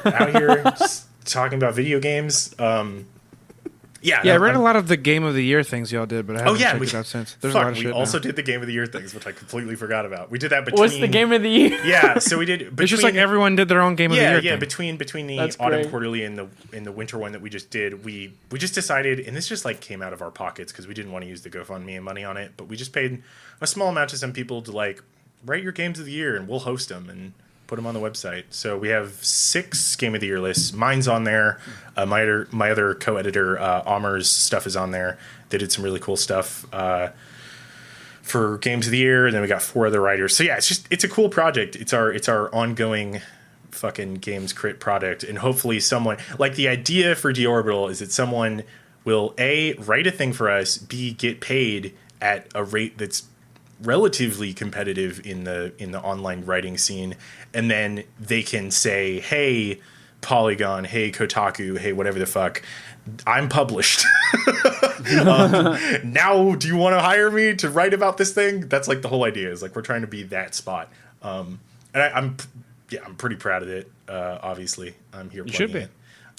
out here just talking about video games. I read a lot of the Game of the Year things y'all did, but I haven't checked it out since. There's a lot of shit we also now. did the Game of the Year things, which I completely forgot about. We did that between... What's the Game of the Year? Yeah, so we did... It's just like everyone did their own Game of the Year thing. Between the That's Autumn great. Quarterly and the Winter one that we just did, we just decided, and this just like came out of our pockets because we didn't want to use the GoFundMe and money on it, but we just paid a small amount to some people to like write your Games of the Year and we'll host them and put them on the website. So we have 6 Game of the Year lists. Mine's on there. My other co-editor, Amar's stuff is on there. They did some really cool stuff for Games of the Year. And then we got 4 other writers. So yeah, it's a cool project. It's our ongoing fucking games crit product. And hopefully someone, like the idea for Deorbital is that someone will A, write a thing for us, B, get paid at a rate that's relatively competitive in the online writing scene, and then they can say, hey Polygon, hey Kotaku, hey whatever the fuck, I'm published. Now do you want to hire me to write about this thing? That's like the whole idea is like we're trying to be that spot. And I'm pretty proud of it. Obviously I'm here. You should be.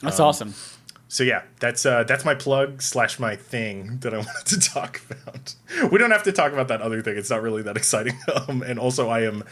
That's awesome. So yeah, that's my plug / my thing that I wanted to talk about. We don't have to talk about that other thing. It's not really that exciting. And also I am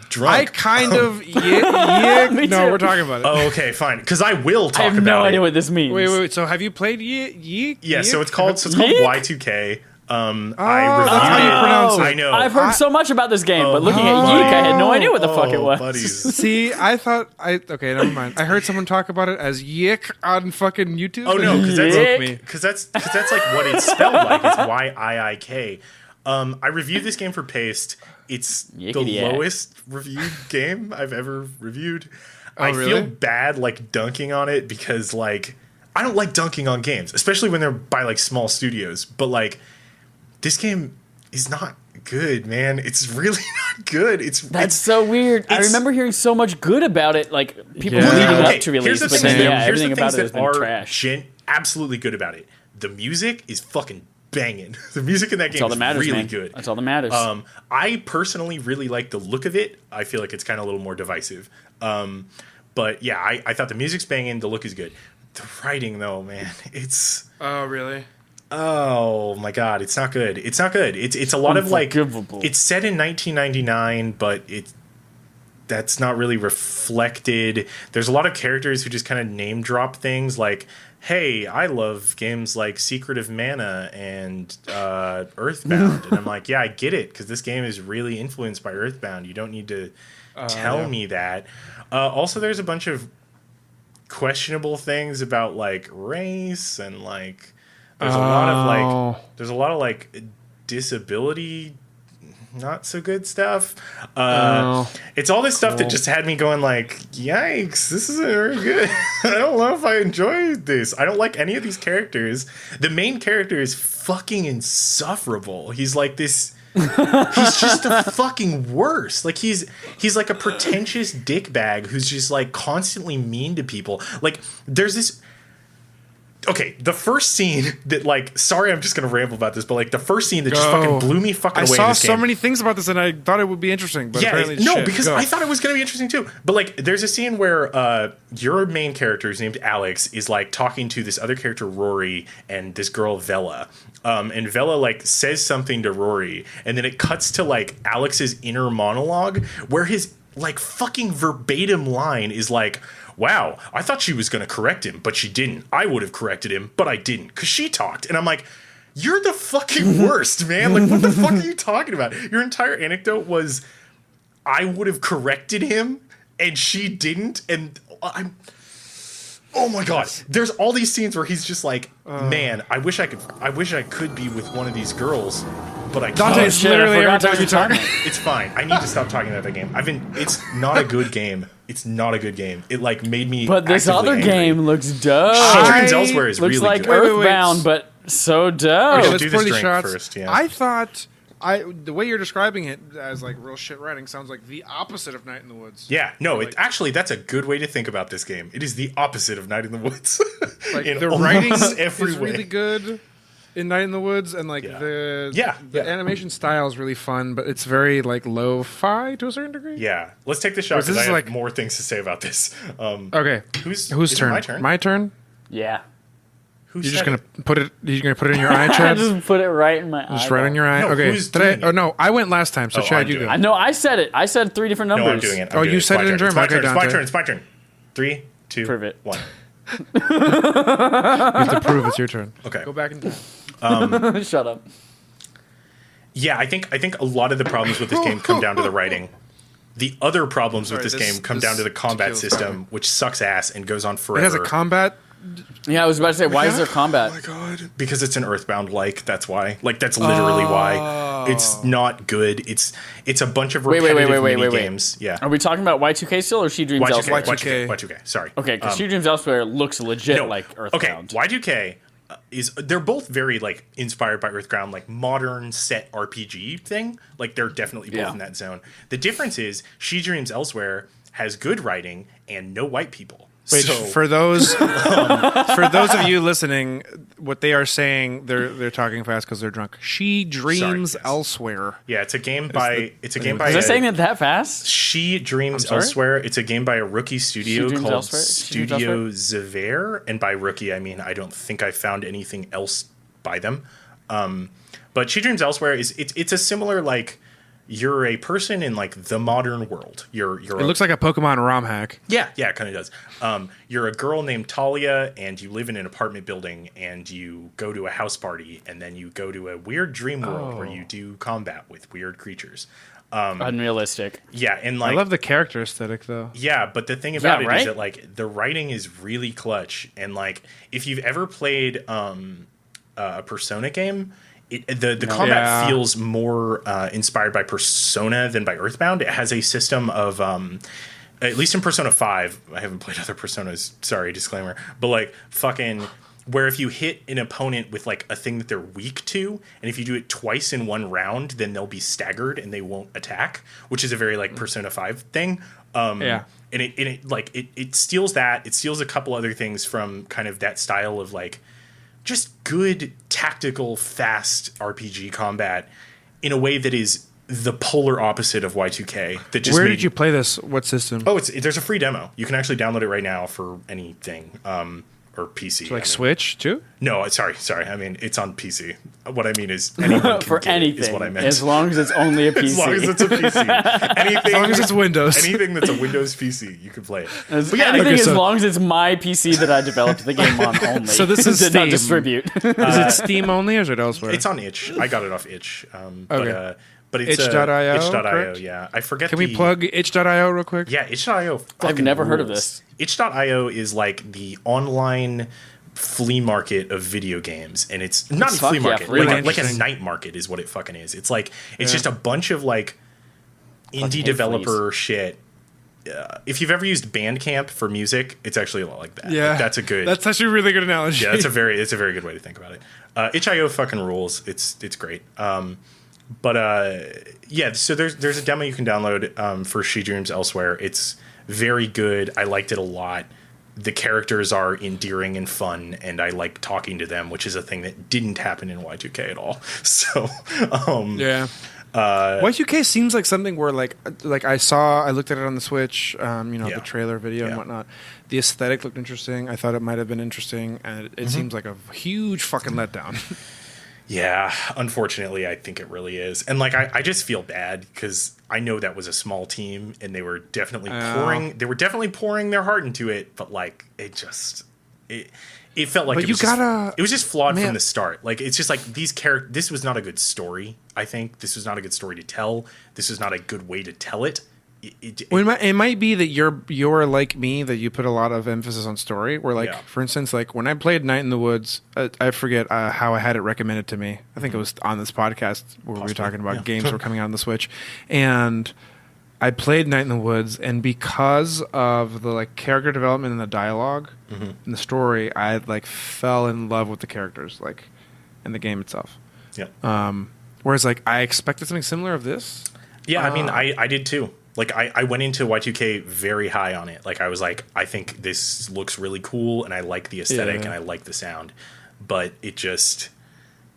drunk. I kind of no, we're talking about it. Oh, okay, fine. Because I will talk about it. I have no idea what this means. Wait. So have you played Yeek? Yeah, so it's called Yeek? Y2K. I reviewed that's how you it. pronounce it. I know. I've heard so much about this game, but looking at Yeek, I had no idea what the fuck it was. Buddies. See, okay, never mind. I heard someone talk about it as Yik on fucking YouTube. Oh no, because Yick. that's like what it's spelled like. It's Yiik. I reviewed this game for Paste. It's Yickety the yak. lowest reviewed game I've ever reviewed. I really? feel bad like dunking on it because like I don't like dunking on games, especially when they're by like small studios. But like this game is not good, man. It's really not good. That's so weird. I remember hearing so much good about it, like people Yeah. leading Okay, up to release, here's the but thing, then here's everything the about things it has that been are trash. absolutely good about it. The music is fucking banging. The music in that game That's all that is matters, really man. good. That's all that matters. I personally really like the look of it. I feel like it's kind of a little more divisive. But yeah, I thought the music's banging. The look is good. The writing, though, man, it's... Oh, really? Oh my god, it's not good. It's not good. It's a lot of like... Unforgivable. It's set in 1999, but that's not really reflected. There's a lot of characters who just kind of name drop things like, hey, I love games like Secret of Mana and Earthbound. And I'm like, yeah, I get it, because this game is really influenced by Earthbound. You don't need to tell me that. Also, there's a bunch of questionable things about like race and like there's a lot of like disability not so good stuff. It's all this stuff that just had me going like, yikes, this isn't very good. I don't know if I enjoyed this. I don't like any of these characters. The main character is fucking insufferable. He's like this he's just the fucking worst. Like he's like a pretentious dickbag who's just like constantly mean to people. Like there's this. Okay, the first scene that like, sorry, I'm just gonna ramble about this, but like the first scene that just fucking blew me fucking away. I in saw this game. so many things about this, and I thought it would be interesting, but apparently it's shit. because I thought it was gonna be interesting too. But like, there's a scene where your main character, who's named Alex, is like talking to this other character Rory and this girl Vela, and Vela like says something to Rory, and then it cuts to like Alex's inner monologue where his like fucking verbatim line is like, wow, I thought she was going to correct him, but she didn't. I would have corrected him, but I didn't, because she talked. And I'm like, you're the fucking worst, man. Like, what the fuck are you talking about? Your entire anecdote was, I would have corrected him, and she didn't. And oh my God. There's all these scenes where he's just like, man, I wish I could be with one of these girls, but I can't. Dante's literally every time you talk. It's fine. I need to stop talking about that game. It's not a good game. It's not a good game. It like made me. But this actively other angry. game looks dope. She Dreams Elsewhere is Looks really like good. Earthbound, but so dope. Okay, Let's do pour this these drink shots. first, yeah. I thought the way you're describing it as like real shit writing sounds like the opposite of Night in the Woods. Yeah, no, Like- actually that's a good way to think about this game. It is the opposite of Night in the Woods. Like in the writing almost every is way. really good in Night in the Woods, and like Yeah. the animation style is really fun, but it's very like lo-fi to a certain degree. Yeah, let's take the shot This because I is have like- more things to say about this. Okay, Whose whose is it turn? My turn. My turn. Yeah. Who You're just said gonna it? put it. You're gonna put it in your eye, I Chad. just put it right in my eye. Just right in your eye. No, Okay. who's Did I? doing Oh it? no, I went last time. So Oh, Chad, I'm you doing go. it. I know. I said it. I said 3 different numbers. No, I'm doing it. Oh, you said it in German. Okay, It's my Dante. turn. It's my turn. 3, 2, Prove it. 1. You have to prove it's your turn. Okay. Go back in time. Shut up. Yeah, I think a lot of the problems with this game come down to the writing. The other problems with Sorry, this this- game come this down to the combat tequila's system, which sucks ass and goes on It forever. has a combat. Yeah, I was about to say, why is there combat? Oh my god. Because it's an Earthbound like, that's why. Like that's literally why. It's not good. It's a bunch of Wait, repetitive wait. mini games. Yeah. Are we talking about Y2K still, or She Dreams Y2K, Elsewhere? Y2K. Y2K. Sorry. Okay, because She Dreams Elsewhere looks legit No, like okay. Earthbound. Y2K is they're both very like inspired by Earthbound, like modern set RPG thing. Like they're definitely both Yeah. in that zone. The difference is She Dreams Elsewhere has good writing and no white people. Wait, so, for those of you listening, what they are saying, they're talking fast because they're drunk. She Dreams yes. Elsewhere. yeah, it's a game by Was Was I saying it that fast? She Dreams sorry? Elsewhere. It's a game by a rookie studio She Dreams called Elsewhere? She Dreams Studio Zever. And by rookie, I mean I don't think I found anything else by them. But She Dreams Elsewhere it's a similar like you're a person in like the modern world. It looks like a Pokemon ROM hack. Yeah, it kind of does. You're a girl named Talia, and you live in an apartment building, and you go to a house party, and then you go to a weird dream world where you do combat with weird creatures. Unrealistic. Yeah, and like I love the character aesthetic though. yeah, but the thing about it is right? that like the writing is really clutch, and like if you've ever played a Persona game. The combat Yeah. feels more inspired by Persona than by Earthbound. It has a system of, at least in Persona 5, I haven't played other Personas, sorry, disclaimer, but like fucking where if you hit an opponent with like a thing that they're weak to, and if you do it twice in one round, then they'll be staggered and they won't attack, which is a very like Persona 5 thing. Yeah. And it steals that. It steals a couple other things from kind of that style of like, just good tactical fast RPG combat in a way that is the polar opposite of Y2K. That just Where did you play this? What system? Oh, there's a free demo. You can actually download it right now for anything. Or PC. Like Switch too? No, sorry. I mean, it's on PC. What I mean is anyone can For get it, anything. is what I meant. As long as it's only a PC. As long as it's a PC. Anything, As long as it's Windows. Anything that's a Windows PC, you can play it. Anything okay, as so- long as it's my PC that I developed the game on only. So this is did not Steam. distribute. Is it Steam only or is it elsewhere? It's on itch. I got it off itch. Okay. But it's itch.io, itch.io, correct? yeah. I forget Can we plug itch.io real quick? Yeah, itch.io. I've never heard of rules. this. Itch.io is like the online flea market of video games, and it's not a Fuck flea yeah, market, really like a interesting. night market is what it fucking is. It's like it's just a bunch of like indie developer shit. If you've ever used Bandcamp for music, it's actually a lot like that. Yeah. Like, that's a good. That's actually a really good analogy. Yeah, it's a very good way to think about it. Itch.io fucking rules. It's great. But yeah, so there's a demo you can download for She Dreams Elsewhere. It's very good. I liked it a lot. The characters are endearing and fun, and I like talking to them, which is a thing that didn't happen in Y2K at all. So Yeah. Y2K seems like something where like I looked at it on the Switch, the trailer video and whatnot. The aesthetic looked interesting. I thought it might have been interesting, and it seems like a huge fucking letdown. Yeah, unfortunately, I think it really is. And like I just feel bad because I know that was a small team and they were definitely pouring their heart into it, but like it felt like it was just flawed from the start. Like it's just like this was not a good story, I think. This was not a good story to tell. This was not a good way to tell it. It might be that you're like me, that you put a lot of emphasis on story. Where like, for instance, like when I played Night in the Woods, I forget how I had it recommended to me. I think it was on this podcast where we were talking about games that were coming out on the Switch, and I played Night in the Woods, and because of the like character development and the dialogue and the story, I like fell in love with the characters, like in the game itself. Yeah. Whereas like I expected something similar of this. Yeah, I mean, I did too. Like, I went into Y2K very high on it. Like, I was like, I think this looks really cool, and I like the aesthetic, and I like the sound. But it just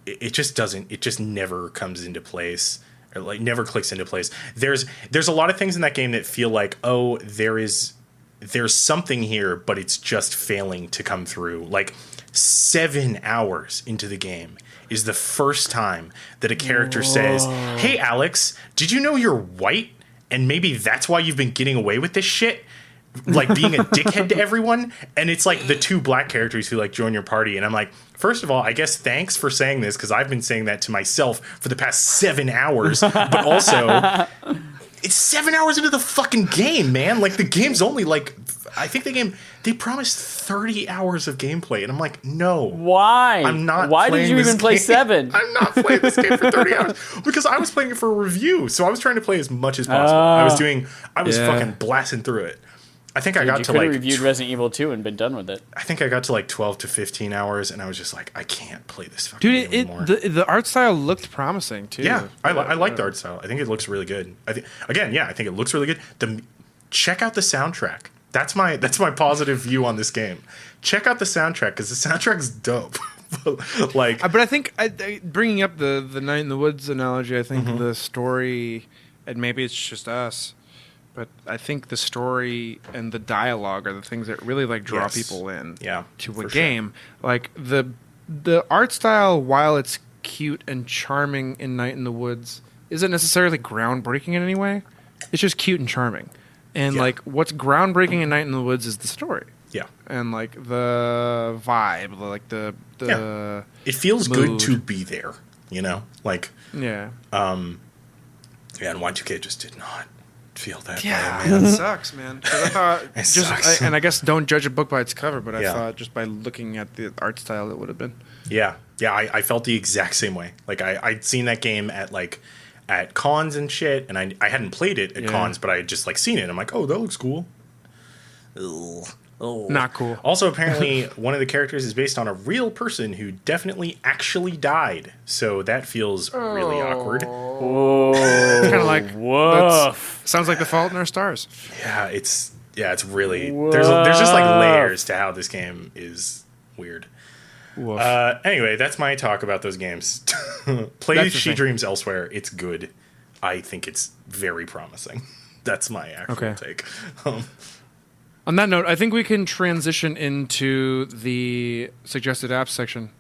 doesn't, it just never comes into place, or, like, never clicks into place. There's a lot of things in that game that feel like, oh, there's something here, but it's just failing to come through. Like, 7 hours into the game is the first time that a character says, hey, Alex, did you know you're white? And maybe that's why you've been getting away with this shit, like being a dickhead to everyone. And it's like the two black characters who like join your party. And I'm like, first of all, I guess thanks for saying this, because I've been saying that to myself for the past 7 hours. But also, it's 7 hours into the fucking game, man. Like the game's only like, I think they promised 30 hours of gameplay. And I'm like, no. Why? I'm not. Why did you even play 7? I'm not playing this game for 30 hours because I was playing it for a review. So I was trying to play as much as possible. I was fucking blasting through it. I think I got to like. You could have reviewed Resident Evil 2 and been done with it. I think I got to like 12 to 15 hours, and I was just like, I can't play this fucking game anymore. The art style looked promising too. Yeah, I like the art style. I think it looks really good. I think it looks really good. Check out the soundtrack. That's my positive view on this game. Check out the soundtrack because the soundtrack's dope. Like, but I think bringing up the Night in the Woods analogy, I think the story, and maybe it's just us, but I think the story and the dialogue are the things that really like draw people in to a game. Sure. Like the art style, while it's cute and charming in Night in the Woods, isn't necessarily groundbreaking in any way. It's just cute and charming. And like what's groundbreaking in Night in the Woods is the story. Yeah. And like the vibe, like the it feels mood. Good to be there, you know? Like and Y2K just did not feel that way, man. It sucks, man. I thought and I guess don't judge a book by its cover, but I thought just by looking at the art style it would have been. Yeah. Yeah, I felt the exact same way. Like I'd seen that game at cons and shit, and I hadn't played it at cons, but I had just like seen it. I'm like, oh, that looks cool. Not cool. Also, apparently, one of the characters is based on a real person who definitely actually died. So that feels really awkward. Whoa. It's kind of like, sounds like The Fault in Our Stars. Yeah, it's really, there's just like layers to how this game is weird. Anyway, that's my talk about those games. Play She Dreams Elsewhere. It's good. I think it's very promising. That's my actual take. On that note, I think we can transition into the suggested apps section.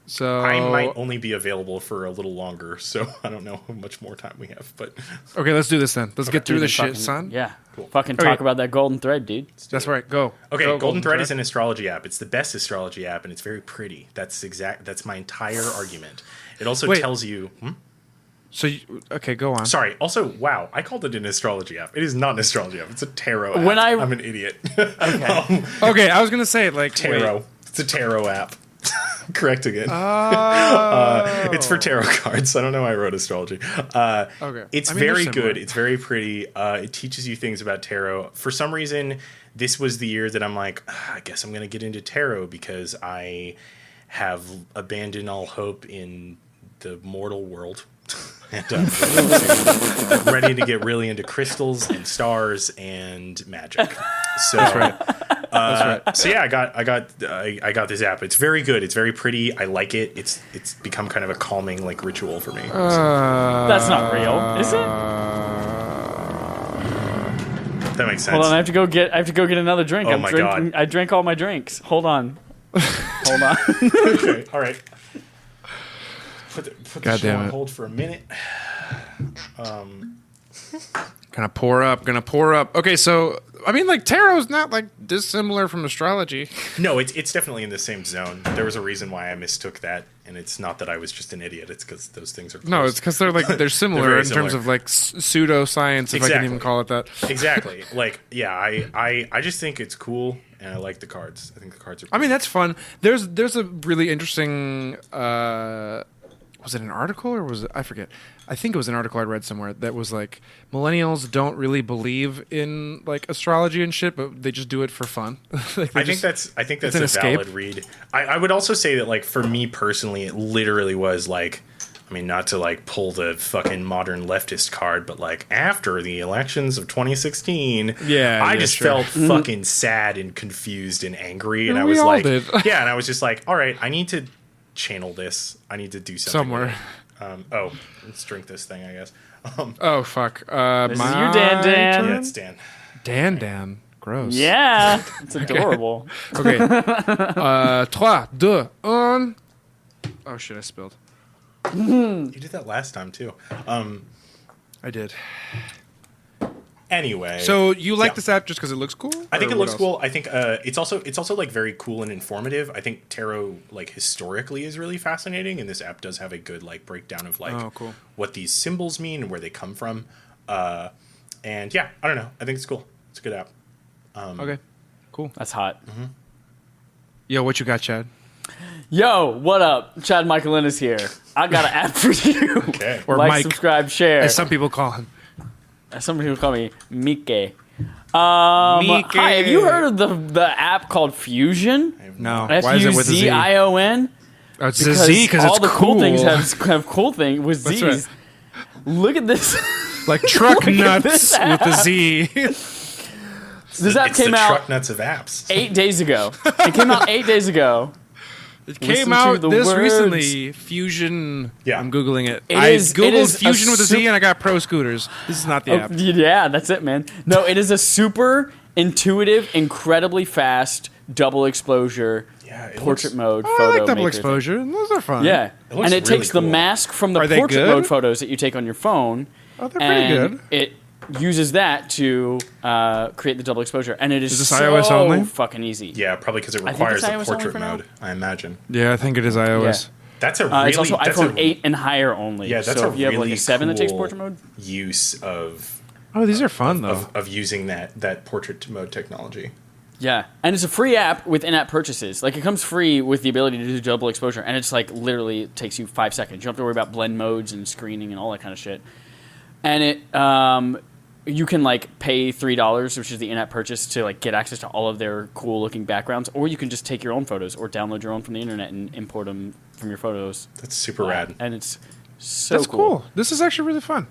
So I might only be available for a little longer, so I don't know how much more time we have. But okay, let's do this then. Let's get through this shit, son. Yeah, cool. Fucking talk about that golden thread, dude. That's right. Go. Okay, golden thread is an astrology app. It's the best astrology app, and it's very pretty. That's my entire argument. It also tells you. So, go on. Sorry. Also, wow, I called it an astrology app. It is not an astrology app. It's a tarot app. I'm an idiot. Okay. Okay, I was going to say, like... Tarot. Wait. It's a tarot app. Correct again. It's for tarot cards. I don't know why I wrote astrology. It's very good. It's very pretty. It teaches you things about tarot. For some reason, this was the year that I'm like, I guess I'm going to get into tarot because I have abandoned all hope in the mortal world. And ready to get really into crystals and stars and magic. So That's right. That's right. so yeah, I got this app. It's very good. It's very pretty. I like it. It's become kind of a calming like ritual for me. That's not real, is it? That makes sense. Hold on, I have to go get another drink. Oh my God. I drank all my drinks. Hold on. Hold on. Okay, all right. Put the show on hold for a minute. Gonna pour up. Okay, so I mean, like tarot's not like dissimilar from astrology. No, it's definitely in the same zone. There was a reason why I mistook that, and it's not that I was just an idiot. It's because those things are close. No, it's because they're similar They're very in terms similar. of like pseudoscience, if I can even call it that. Exactly. Like, yeah, I just think it's cool, and I like the cards. I think the cards are. I mean, that's fun. There's a really interesting. Was it an article or was it? I forget. I think it was an article I read somewhere that was like millennials don't really believe in like astrology and shit, but they just do it for fun. Like, I think that's an a escape. valid read. I would also say that like for me personally, it literally was like, I mean, not to like pull the fucking modern leftist card, but like after the elections of 2016, I just felt fucking sad and confused and angry, and I was like, yeah, and I was just like, all right, I need to channel this. I need to do something somewhere. Oh, let's drink this thing, I guess. Oh fuck! This is you, Dan. Yeah, it's Dan. Dan. Gross. Yeah, it's adorable. Okay. 3, 2, 1. Oh shit! I spilled. You did that last time too. I did. Anyway, So you like this app just because it looks cool? I think Or it looks what else? cool. I think it's also like very cool and informative. I think tarot like historically is really fascinating, and this app does have a good like breakdown of like cool. what these symbols mean and where they come from. And yeah, I don't know. I think it's cool. It's a good app. Okay. Cool. That's hot. Yo, what you got, Chad? Yo, what up? Chad Michaelin is here. I got an app for you. Okay. Or Like, Mike, subscribe, share. as some people call him. Some people call me Mike. Hi, have you heard of the app called Fusion? No. Why is it with a Z? Fuzion? Oh, it's a Z because all it's the cool things cool. have cool things with That's Z's. right. Look at this. Like truck Look at nuts this with the Z. This app It's came the out truck nuts of apps. 8 days ago. It came out 8 days ago. It Listen came to out the this words. recently. Fusion. Yeah. I'm Googling it. It I is Googled a Fusion with a Z and I got Pro Scooters. This is not the app. Yeah, that's it, man. No, it is a super intuitive, incredibly fast double exposure Yeah, it portrait looks- mode Oh, photo I like double maker exposure. Those are fun. thing. Yeah, looks and it really takes the cool. mask from the Are they portrait good? mode photos that you take on your phone. Oh, they're pretty and good. it uses that to create the double exposure, and it is this so iOS only? fucking easy. Yeah, probably because it think requires it's the iOS only portrait for now. mode. I imagine. Yeah, I think it is iOS. Yeah. That's a really. It's also that's iPhone a, 8 and higher only. Yeah, that's so a if you have like really a 7 that takes cool portrait mode. use of Oh, these are fun though. of using that portrait mode technology. Yeah, and it's a free app with in-app purchases. Like, it comes free with the ability to do double exposure, and it's like literally it takes you 5 seconds. You don't have to worry about blend modes and screening and all that kind of shit. And it, you can like pay $3, which is the in-app purchase, to like get access to all of their cool-looking backgrounds, or you can just take your own photos or download your own from the internet and import them from your photos. That's super rad. And it's so That's cool. This is actually really fun.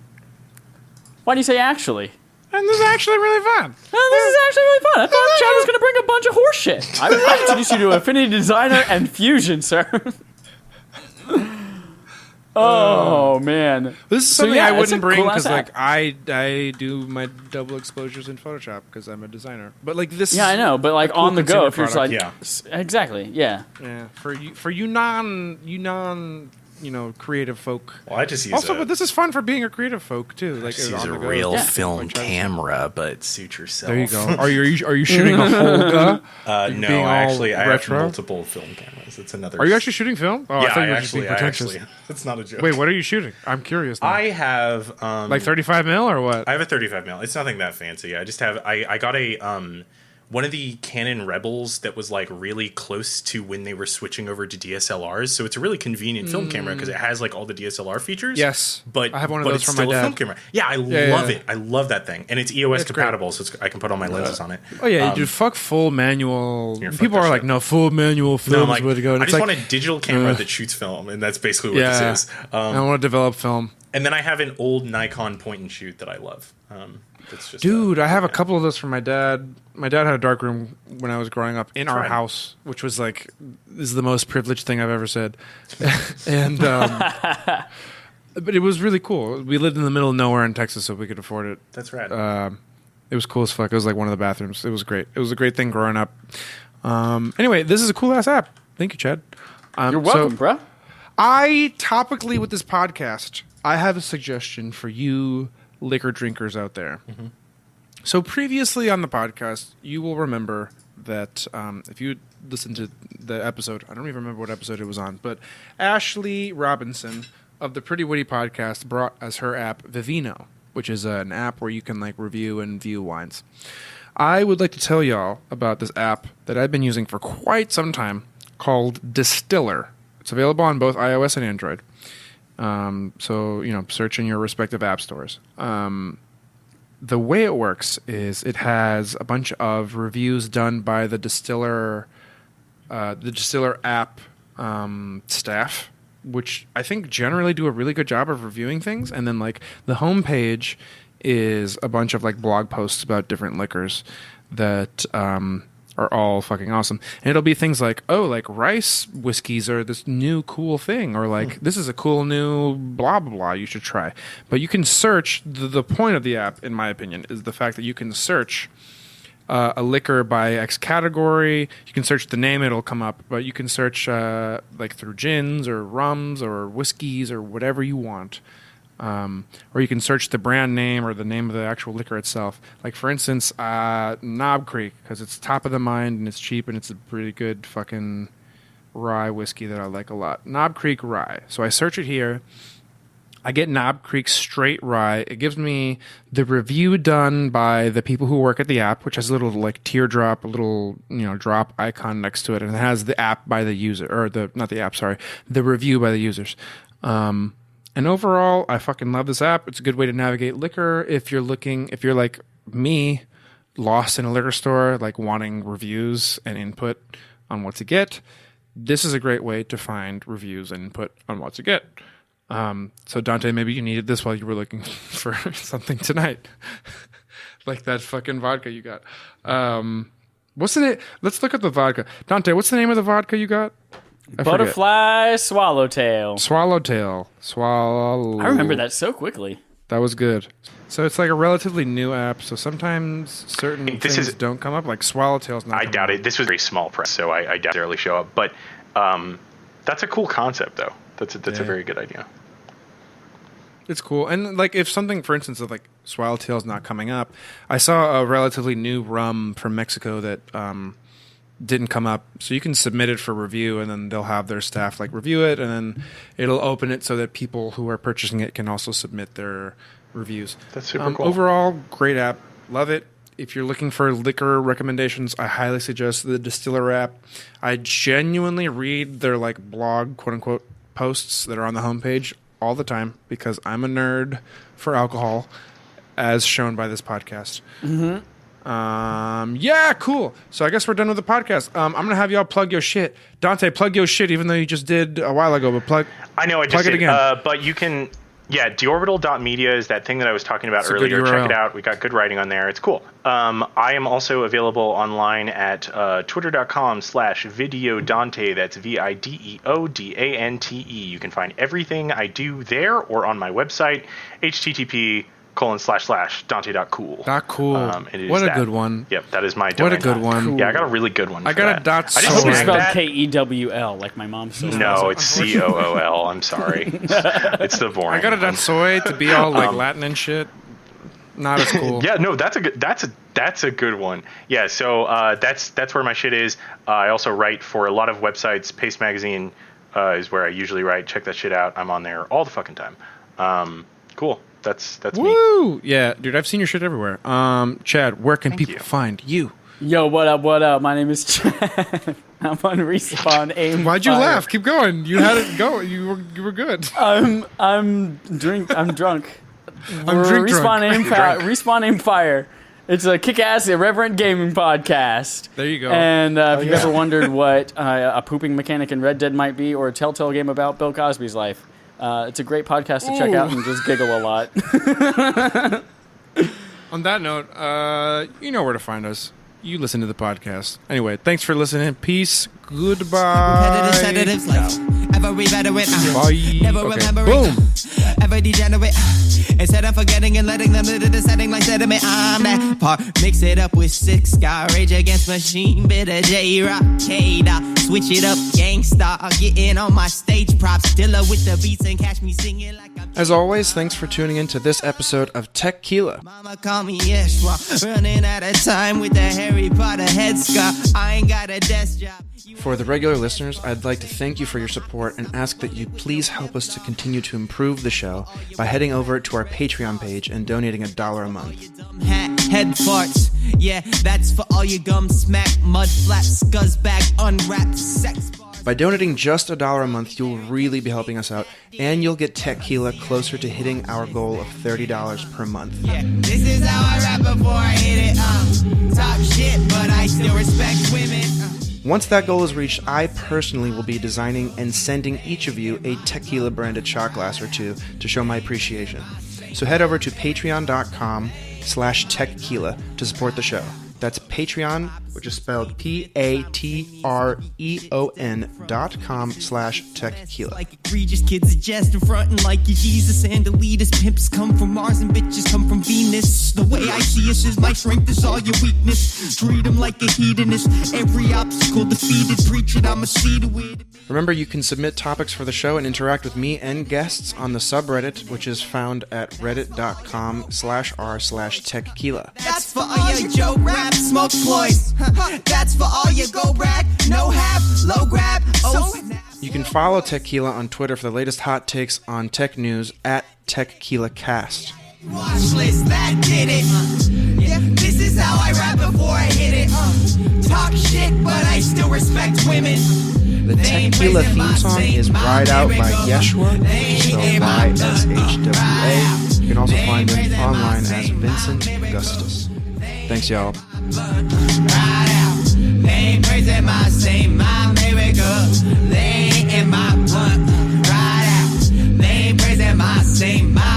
Why do you say actually? And this is actually really fun. Oh, this is actually really fun. I thought Chad was going to bring a bunch of horse shit. I introduced you to Affinity Designer and Fusion, sir. Oh, man. This is So, something yeah, I it's wouldn't a bring cool-ass because like app. I do my double exposures in Photoshop because I'm a designer. But like this. Yeah, I know, but like a cool on the go, if you're just consumer like, product. Exactly, yeah. Yeah, for you non creative folk. Well, I just use Also, a, but this is fun for being a creative folk too. Like just on use a the go. real Yeah. film Like, try to- camera, but suit yourself. There you go. Are you shooting a Holga? No, being all actually, I have retro? multiple film cameras. It's another. Are you actually shooting film? Oh, Yeah, I thought I you were just being pretentious. That's not a joke. Wait, what are you shooting? I'm curious. Now. I have like 35 mil or what? I have a 35 mil. It's nothing that fancy. I just have I got a one of the Canon Rebels that was like really close to when they were switching over to DSLRs. So it's a really convenient film camera because it has like all the DSLR features. Yes, but I have one of but those it's from still my dad. a film camera. Yeah, I love it. I love that thing, and it's EOS It's compatible, so I can put all my lenses on it. Oh yeah, dude, fuck full manual. fuck People that are like, shit. no, full manual film No, is I'm like, the way to go. And I it's just like, want a digital camera that shoots film, and that's basically what this is. I want to develop film. And then I have an old Nikon point and shoot that I love. That's just Dude, I have a couple of those from my dad. My dad had a dark room when I was growing up in our right. house, which was like, this is the most privileged thing I've ever said. And but it was really cool. We lived in the middle of nowhere in Texas, so we could afford it. That's rad. It was cool as fuck. It was like one of the bathrooms. It was great. It was a great thing growing up. Anyway, this is a cool ass app. Thank you, Chad. You're welcome, bro. I topically with this podcast, I have a suggestion for you liquor drinkers out there. Mm-hmm. So previously on the podcast, you will remember that if you listened to the episode, I don't even remember what episode it was on, but Ashley Robinson of the Pretty Witty podcast brought as her app Vivino, which is an app where you can like review and view wines. I would like to tell y'all about this app that I've been using for quite some time called Distiller. It's available on both iOS and Android. So, search in your respective app stores. The way it works is it has a bunch of reviews done by the Distiller app staff, which I think generally do a really good job of reviewing things. And then, like, the homepage is a bunch of, like, blog posts about different liquors that are all fucking awesome. And it'll be things like, oh, like rice whiskeys are this new cool thing, or like this is a cool new blah blah blah you should try. But you can search. The point of the app, in my opinion, is the fact that you can search a liquor by X category. You can search the name, it'll come up, but you can search like through gins or rums or whiskeys or whatever you want. Or you can search the brand name or the name of the actual liquor itself. Like, for instance, Knob Creek, because it's top of the mind and it's cheap and it's a pretty good fucking rye whiskey that I like a lot. Knob Creek Rye. So I search it here. I get Knob Creek Straight Rye. It gives me the review done by the people who work at the app, which has a little like teardrop, a little drop icon next to it, and it has the app by the user, or the review by the users. And overall, I fucking love this app. It's a good way to navigate liquor if you're like me, lost in a liquor store, like wanting reviews and input on what to get. This is a great way to find reviews and input on what to get. So Dante, maybe you needed this while you were looking for something tonight. Like that fucking vodka you got. What's in it? Let's look at the vodka. Dante, what's the name of the vodka you got? Butterfly Swallowtail. Swallow. I remember that so quickly. That was good. So it's like a relatively new app, so sometimes certain things don't come up, like Swallowtail's not. I doubt it. This was very small press, so I doubt it really show up. But that's a cool concept, though. That's a very good idea. It's cool. And like if something, for instance, of like Swallowtail's not coming up, I saw a relatively new rum from Mexico that didn't come up, so you can submit it for review, and then they'll have their staff like review it, and then it'll open it so that people who are purchasing it can also submit their reviews. That's super cool. Overall, great app. Love it. If you're looking for liquor recommendations, I highly suggest the Distiller app. I genuinely read their like blog, quote unquote, posts that are on the homepage all the time because I'm a nerd for alcohol, as shown by this podcast. Mm-hmm. Yeah, cool. So I guess we're done with the podcast. I'm gonna have y'all plug your shit. Dante, plug your shit, even though you just did a while ago. But plug. I know I just plug did. it again. But you can. Yeah, deorbital.media is that thing that I was talking about earlier. Check it out. We got good writing on there. It's cool. I am also available online at twitter.com/videodante. That's VIDEODANTE. You can find everything I do there or on my website, http://dante.cool. Cool. What a good one. Yep, that is my domain. What a good one. Cool. Yeah, I got a really good one. I got a dot. I I hope it's snag spelled that. KEWL, like my mom says. No, it's COOL. I'm sorry. It's the boring. I got a dot soy to be all like Latin and shit. Not as cool. Yeah, no, that's a good one. Yeah, so that's where my shit is. I also write for a lot of websites. Paste Magazine is where I usually write. Check that shit out. I'm on there all the fucking time. Cool. That's me. Woo! Yeah, dude, I've seen your shit everywhere. Chad, where can people find you? Yo, what up? What up? My name is Chad. I'm on Respawn Aim. Why'd you Fire. laugh? Keep going. You had it go. You were good. I'm drunk. I'm drink Respawn drunk. Aim Respawn Aim Fire. It's a kick-ass, irreverent gaming podcast. There you go. And if you've ever wondered what a pooping mechanic in Red Dead might be, or a telltale game about Bill Cosby's life, it's a great podcast to check out and just giggle a lot. On that note, you know where to find us. You listen to the podcast. Anyway, thanks for listening. Peace. Goodbye. Sedatives like every veteran. Bye. Never Okay. remembering. Boom. Every degenerate. Instead of forgetting and letting them live the setting like sediment. I'm that part. Mix it up with Six Sky, Rage Against Machine, Bitter J Rock, K-Dot. Switch it up, gangsta. Getting on my stage props. Dilla with the beats and catch me singing like I'm. As always, thanks for tuning in to this episode of Tequila. Mama call me Yeshua. Running out of time with the Harry Potter headscarf. I ain't got a desk job. For the regular listeners, I'd like to thank you for your support and ask that you please help us to continue to improve the show by heading over to our Patreon page and donating $1 a month. Head farts. Yeah, that's for all your gum smack, mud flap, scuzzbag, unwrapped sex bars. By donating just $1 a month, you'll really be helping us out, and you'll get Tequila closer to hitting our goal of $30 per month. Yeah, this is how I rap before I hit it. Top shit, but I still respect women. Once that goal is reached, I personally will be designing and sending each of you a Tequila-branded shot glass or two to show my appreciation. So head over to patreon.com/Tequila to support the show. That's Patreon, which is spelled patreon.com/Tequila. Like egregious kids are just in front and like your Jesus and elitist pimps come from Mars and bitches come from Venus. The way I see us is my strength is all your weakness. Treat them like a hedonist. Every obstacle defeated. Preach it, I'ma see to it. Remember, you can submit topics for the show and interact with me and guests on the subreddit, which is found at reddit.com/r/Tequila. That's for all your joke rap, smoke ploys. That's for all your go brag, no have, low grab. Oh, You can follow Tequila on Twitter for the latest hot takes on tech news at TequilaCast. watch list that did it. Yeah, this is how I rap before I hit it. Talk shit, but I still respect women. The Tequila theme song is Ride Out by Yeshua, which is spelled Y-S-H-W-A. You can also find him online as Vincent Augustus. Thanks, y'all. Ride out. They ain't praising my same, my America. They ain't in my blunt. Ride out. They ain't praising my same, my